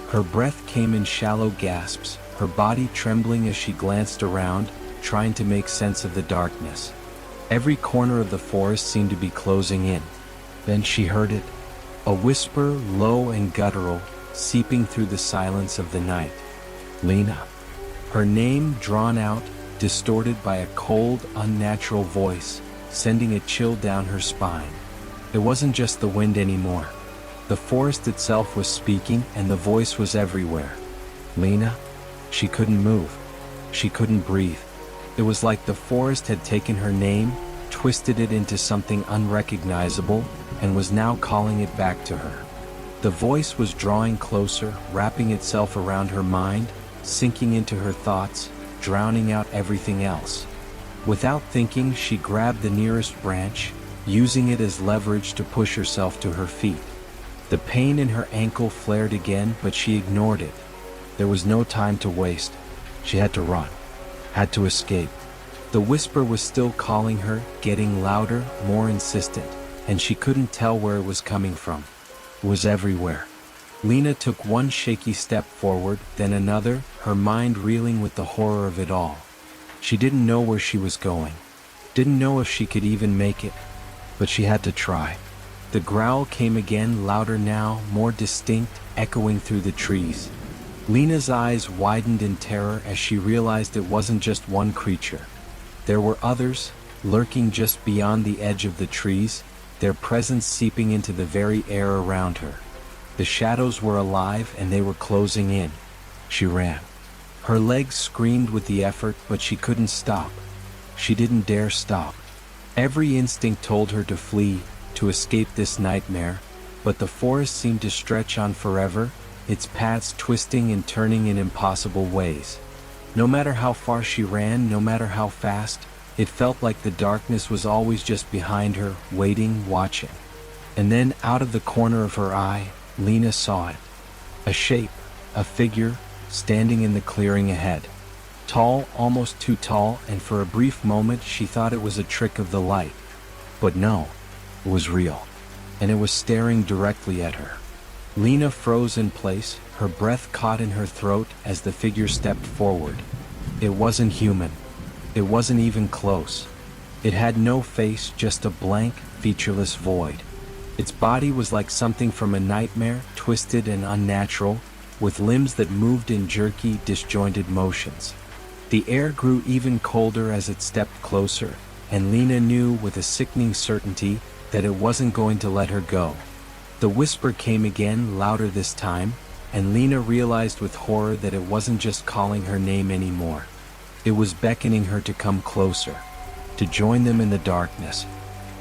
Her breath came in shallow gasps, her body trembling as she glanced around, trying to make sense of the darkness. Every corner of the forest seemed to be closing in. Then she heard it. A whisper, low and guttural, seeping through the silence of the night. Lena. Her name drawn out, distorted by a cold, unnatural voice, sending a chill down her spine. It wasn't just the wind anymore. The forest itself was speaking, and the voice was everywhere. Lena? She couldn't move. She couldn't breathe. It was like the forest had taken her name, twisted it into something unrecognizable, and was now calling it back to her. The voice was drawing closer, wrapping itself around her mind, sinking into her thoughts, drowning out everything else. Without thinking, she grabbed the nearest branch, using it as leverage to push herself to her feet. The pain in her ankle flared again, but she ignored it. There was no time to waste. She had to run, had to escape. The whisper was still calling her, getting louder, more insistent, and she couldn't tell where it was coming from. It was everywhere. Lena took one shaky step forward, then another, her mind reeling with the horror of it all. She didn't know where she was going, didn't know if she could even make it, but she had to try. The growl came again, louder now, more distinct, echoing through the trees. Lena's eyes widened in terror as she realized it wasn't just one creature. There were others, lurking just beyond the edge of the trees, their presence seeping into the very air around her. The shadows were alive and they were closing in. She ran. Her legs screamed with the effort, but she couldn't stop. She didn't dare stop. Every instinct told her to flee, to escape this nightmare, but the forest seemed to stretch on forever, its paths twisting and turning in impossible ways. No matter how far she ran, no matter how fast, it felt like the darkness was always just behind her, waiting, watching. And then, out of the corner of her eye, Lena saw it. A shape, a figure, standing in the clearing ahead. Tall, almost too tall, and for a brief moment she thought it was a trick of the light. But no, it was real. And it was staring directly at her. Lena froze in place, her breath caught in her throat as the figure stepped forward. It wasn't human. It wasn't even close. It had no face, just a blank, featureless void. Its body was like something from a nightmare, twisted and unnatural, with limbs that moved in jerky, disjointed motions. The air grew even colder as it stepped closer, and Lena knew with a sickening certainty that it wasn't going to let her go. The whisper came again, louder this time, and Lena realized with horror that it wasn't just calling her name anymore. It was beckoning her to come closer, to join them in the darkness,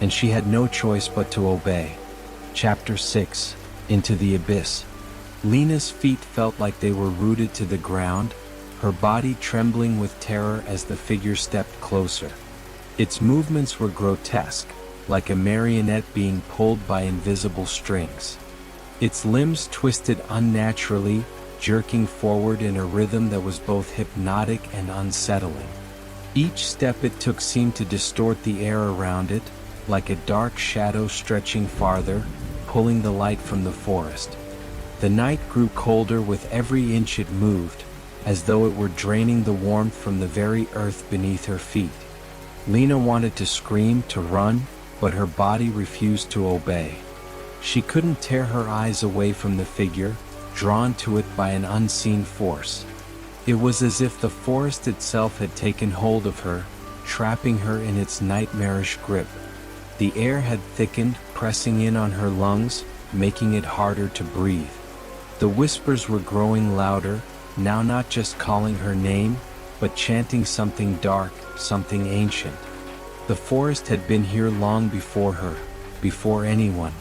and she had no choice but to obey. Chapter 6. Into the Abyss. Lena's feet felt like they were rooted to the ground, her body trembling with terror as the figure stepped closer. Its movements were grotesque, like a marionette being pulled by invisible strings. Its limbs twisted unnaturally, jerking forward in a rhythm that was both hypnotic and unsettling. Each step it took seemed to distort the air around it, like a dark shadow stretching farther, pulling the light from the forest. The night grew colder with every inch it moved, as though it were draining the warmth from the very earth beneath her feet. Lena wanted to scream, to run, but her body refused to obey. She couldn't tear her eyes away from the figure, drawn to it by an unseen force. It was as if the forest itself had taken hold of her, trapping her in its nightmarish grip. The air had thickened, pressing in on her lungs, making it harder to breathe. The whispers were growing louder, now not just calling her name, but chanting something dark, something ancient. The forest had been here long before her, before anyone.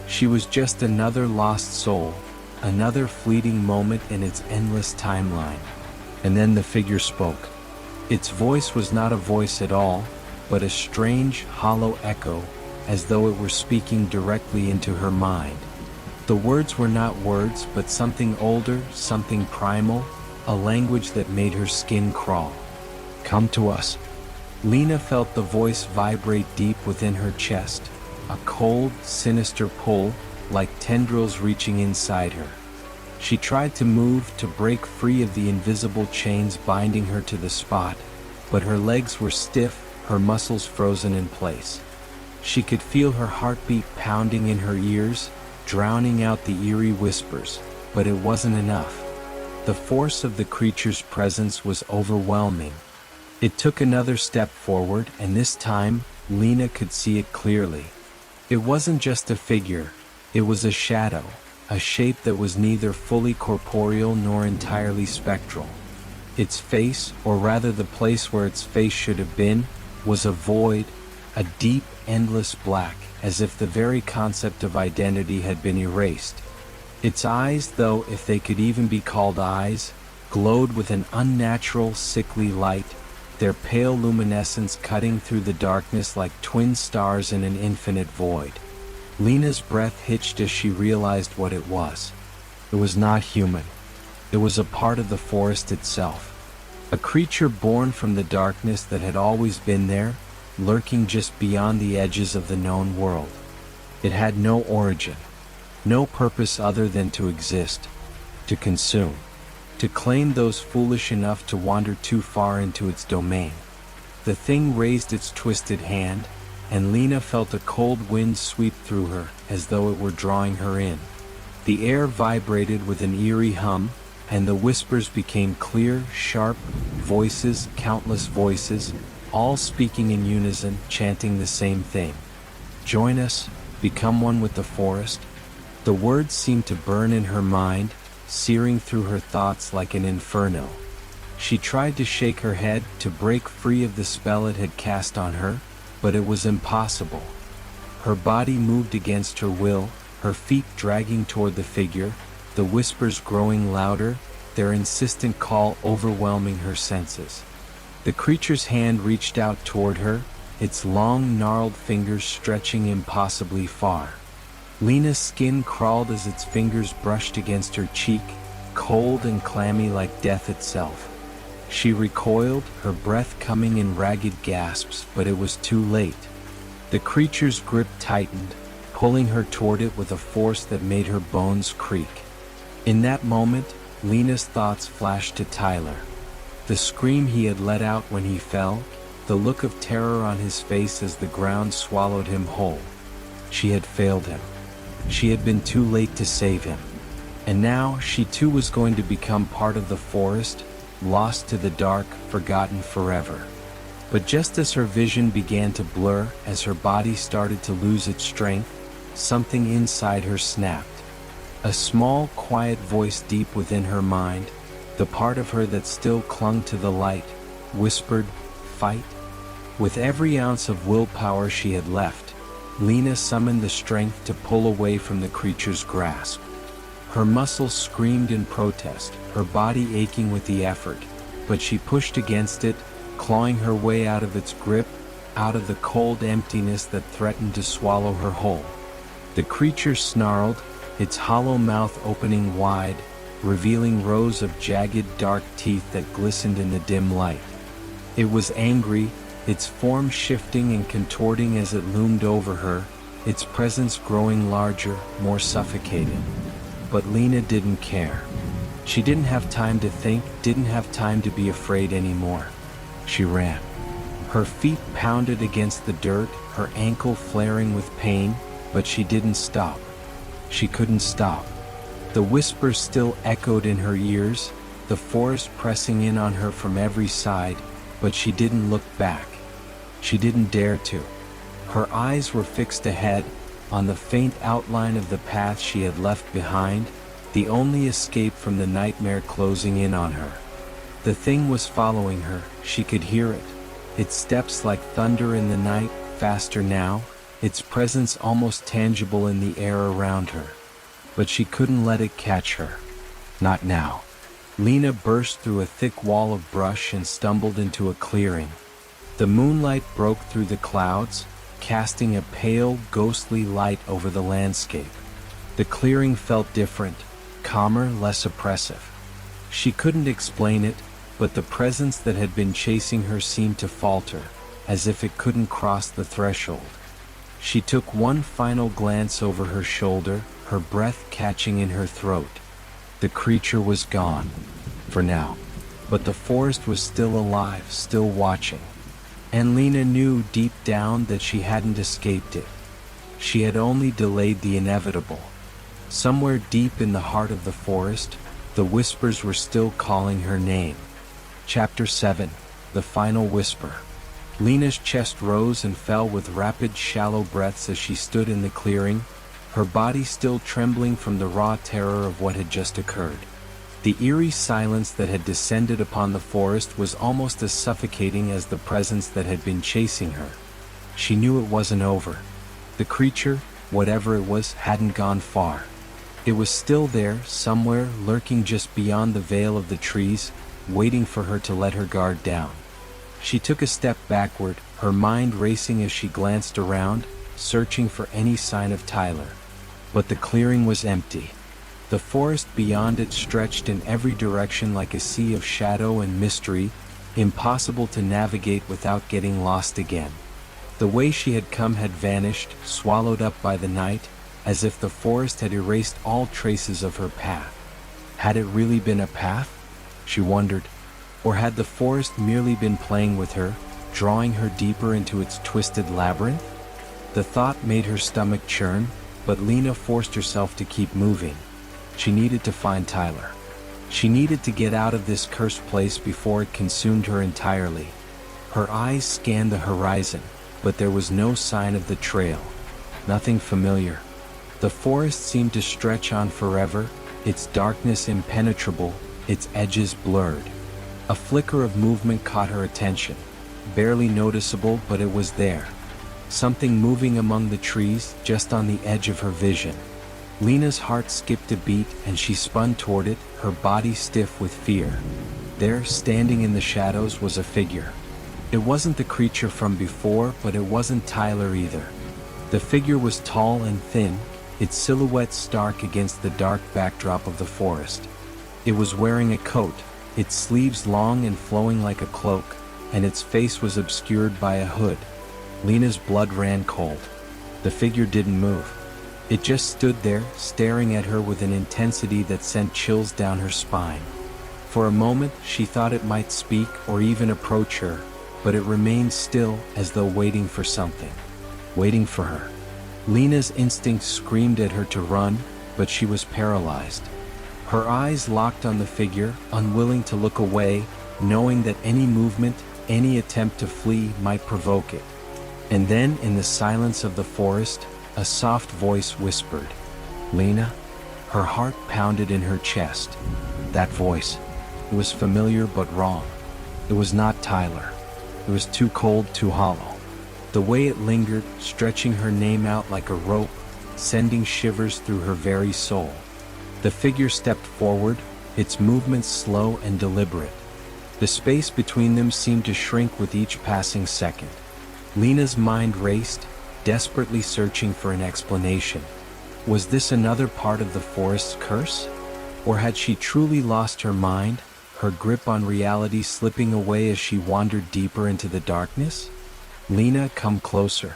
She was just another lost soul, another fleeting moment in its endless timeline. And then the figure spoke. Its voice was not a voice at all, but a strange, hollow echo, as though it were speaking directly into her mind. The words were not words, but something older, something primal, a language that made her skin crawl. "Come to us." Lena felt the voice vibrate deep within her chest, a cold, sinister pull, like tendrils reaching inside her. She tried to move, to break free of the invisible chains binding her to the spot, but her legs were stiff, her muscles frozen in place. She could feel her heartbeat pounding in her ears, drowning out the eerie whispers, but it wasn't enough. The force of the creature's presence was overwhelming. It took another step forward, and this time, Lena could see it clearly. It wasn't just a figure, it was a shadow, a shape that was neither fully corporeal nor entirely spectral. Its face, or rather the place where its face should have been, was a void, a deep, endless black, as if the very concept of identity had been erased. Its eyes, though if they could even be called eyes, glowed with an unnatural, sickly light, their pale luminescence cutting through the darkness like twin stars in an infinite void. Lena's breath hitched as she realized what it was. It was not human. It was a part of the forest itself. A creature born from the darkness that had always been there, lurking just beyond the edges of the known world. It had no origin, no purpose other than to exist, to consume, to claim those foolish enough to wander too far into its domain. The thing raised its twisted hand, and Lena felt a cold wind sweep through her, as though it were drawing her in. The air vibrated with an eerie hum, and the whispers became clear, sharp voices, countless voices, all speaking in unison, chanting the same thing. Join us, become one with the forest. The words seemed to burn in her mind, searing through her thoughts like an inferno. She tried to shake her head, to break free of the spell it had cast on her, but it was impossible. Her body moved against her will, her feet dragging toward the figure, the whispers growing louder, their insistent call overwhelming her senses. The creature's hand reached out toward her, its long gnarled fingers stretching impossibly far. Lena's skin crawled as its fingers brushed against her cheek, cold and clammy like death itself. She recoiled, her breath coming in ragged gasps, but it was too late. The creature's grip tightened, pulling her toward it with a force that made her bones creak. In that moment, Lena's thoughts flashed to Tyler. The scream he had let out when he fell, the look of terror on his face as the ground swallowed him whole. She had failed him. She had been too late to save him. And now she too was going to become part of the forest, lost to the dark, forgotten forever. But just as her vision began to blur, as her body started to lose its strength, something inside her snapped. A small, quiet voice deep within her mind, the part of her that still clung to the light, whispered, "Fight." With every ounce of willpower she had left, Lena summoned the strength to pull away from the creature's grasp. Her muscles screamed in protest, her body aching with the effort, but she pushed against it, clawing her way out of its grip, out of the cold emptiness that threatened to swallow her whole. The creature snarled, its hollow mouth opening wide, revealing rows of jagged dark teeth that glistened in the dim light. It was angry, its form shifting and contorting as it loomed over her, its presence growing larger, more suffocating. But Lena didn't care. She didn't have time to think, didn't have time to be afraid anymore. She ran. Her feet pounded against the dirt, her ankle flaring with pain, but she didn't stop. She couldn't stop. The whispers still echoed in her ears, the forest pressing in on her from every side, but she didn't look back. She didn't dare to. Her eyes were fixed ahead, on the faint outline of the path she had left behind, the only escape from the nightmare closing in on her. The thing was following her, she could hear it, its steps like thunder in the night, faster now, its presence almost tangible in the air around her. But she couldn't let it catch her. Not now. Lena burst through a thick wall of brush and stumbled into a clearing. The moonlight broke through the clouds, casting a pale, ghostly light over the landscape. The clearing felt different, calmer, less oppressive. She couldn't explain it, but the presence that had been chasing her seemed to falter, as if it couldn't cross the threshold. She took one final glance over her shoulder, her breath catching in her throat. The creature was gone, for now. But the forest was still alive, still watching. And Lena knew deep down that she hadn't escaped it. She had only delayed the inevitable. Somewhere deep in the heart of the forest, the whispers were still calling her name. Chapter 7, The Final Whisper. Lena's chest rose and fell with rapid, shallow breaths as she stood in the clearing, her body still trembling from the raw terror of what had just occurred. The eerie silence that had descended upon the forest was almost as suffocating as the presence that had been chasing her. She knew it wasn't over. The creature, whatever it was, hadn't gone far. It was still there, somewhere, lurking just beyond the veil of the trees, waiting for her to let her guard down. She took a step backward, her mind racing as she glanced around, searching for any sign of Tyler. But the clearing was empty. The forest beyond it stretched in every direction like a sea of shadow and mystery, impossible to navigate without getting lost again. The way she had come had vanished, swallowed up by the night, as if the forest had erased all traces of her path. Had it really been a path? She wondered. Or had the forest merely been playing with her, drawing her deeper into its twisted labyrinth? The thought made her stomach churn, but Lena forced herself to keep moving. She needed to find Tyler. She needed to get out of this cursed place before it consumed her entirely. Her eyes scanned the horizon, but there was no sign of the trail. Nothing familiar. The forest seemed to stretch on forever, its darkness impenetrable, its edges blurred. A flicker of movement caught her attention. Barely noticeable, but it was there. Something moving among the trees, just on the edge of her vision. Lena's heart skipped a beat and she spun toward it, her body stiff with fear. There, standing in the shadows, was a figure. It wasn't the creature from before, but it wasn't Tyler either. The figure was tall and thin, its silhouette stark against the dark backdrop of the forest. It was wearing a coat, its sleeves long and flowing like a cloak, and its face was obscured by a hood. Lena's blood ran cold. The figure didn't move. It just stood there, staring at her with an intensity that sent chills down her spine. For a moment, she thought it might speak or even approach her, but it remained still, as though waiting for something. Waiting for her. Lena's instinct screamed at her to run, but she was paralyzed. Her eyes locked on the figure, unwilling to look away, knowing that any movement, any attempt to flee might provoke it. And then, in the silence of the forest, a soft voice whispered, "Lena?" Her heart pounded in her chest. That voice. It was familiar but wrong. It was not Tyler. It was too cold, too hollow. The way it lingered, stretching her name out like a rope, sending shivers through her very soul. The figure stepped forward, its movements slow and deliberate. The space between them seemed to shrink with each passing second. Lena's mind raced, desperately searching for an explanation. Was this another part of the forest's curse? Or had she truly lost her mind, her grip on reality slipping away as she wandered deeper into the darkness? "Lena, come closer."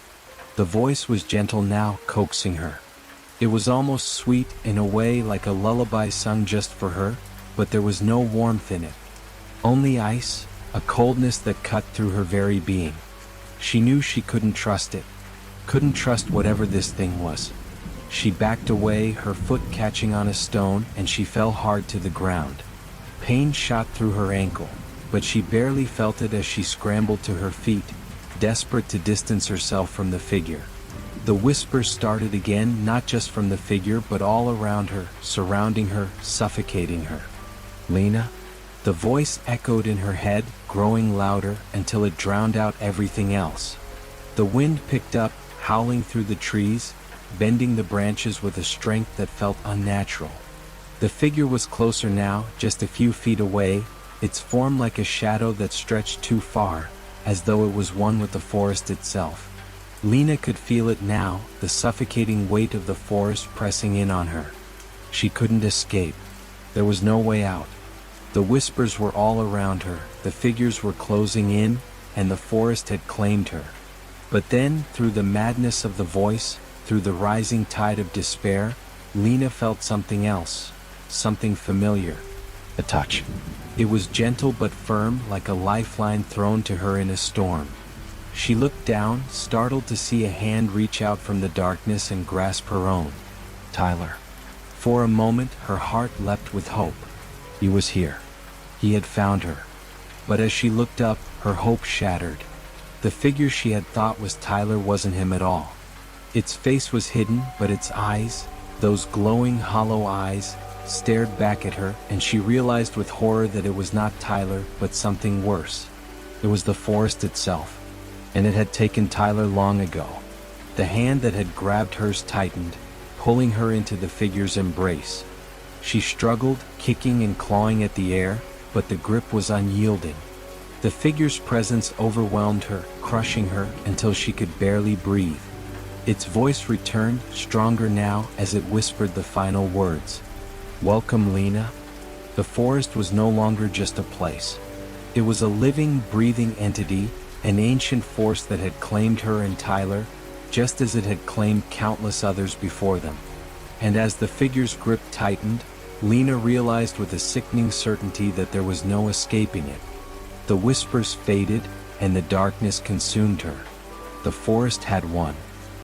The voice was gentle now, coaxing her. It was almost sweet, in a way like a lullaby sung just for her, but there was no warmth in it. Only ice, a coldness that cut through her very being. She knew she couldn't trust it. Couldn't trust whatever this thing was. She backed away, her foot catching on a stone, and she fell hard to the ground. Pain shot through her ankle, but she barely felt it as she scrambled to her feet, desperate to distance herself from the figure. The whispers started again, not just from the figure but all around her, surrounding her, suffocating her. "Lena?" The voice echoed in her head, growing louder until it drowned out everything else. The wind picked up, howling through the trees, bending the branches with a strength that felt unnatural. The figure was closer now, just a few feet away, its form like a shadow that stretched too far, as though it was one with the forest itself. Lena could feel it now, the suffocating weight of the forest pressing in on her. She couldn't escape. There was no way out. The whispers were all around her, the figures were closing in, and the forest had claimed her. But then, through the madness of the voice, through the rising tide of despair, Lena felt something else, something familiar. A touch. It was gentle but firm, like a lifeline thrown to her in a storm. She looked down, startled to see a hand reach out from the darkness and grasp her own. Tyler. For a moment, her heart leapt with hope. He was here. He had found her. But as she looked up, her hope shattered. The figure she had thought was Tyler wasn't him at all. Its face was hidden, but its eyes, those glowing, hollow eyes, stared back at her, and she realized with horror that it was not Tyler, but something worse. It was the forest itself. And it had taken Tyler long ago. The hand that had grabbed hers tightened, pulling her into the figure's embrace. She struggled, kicking and clawing at the air, but the grip was unyielding. The figure's presence overwhelmed her, crushing her until she could barely breathe. Its voice returned, stronger now, as it whispered the final words. "Welcome, Lena." The forest was no longer just a place. It was a living, breathing entity, an ancient force that had claimed her and Tyler, just as it had claimed countless others before them. And as the figure's grip tightened, Lena realized with a sickening certainty that there was no escaping it. The whispers faded, and the darkness consumed her. The forest had won.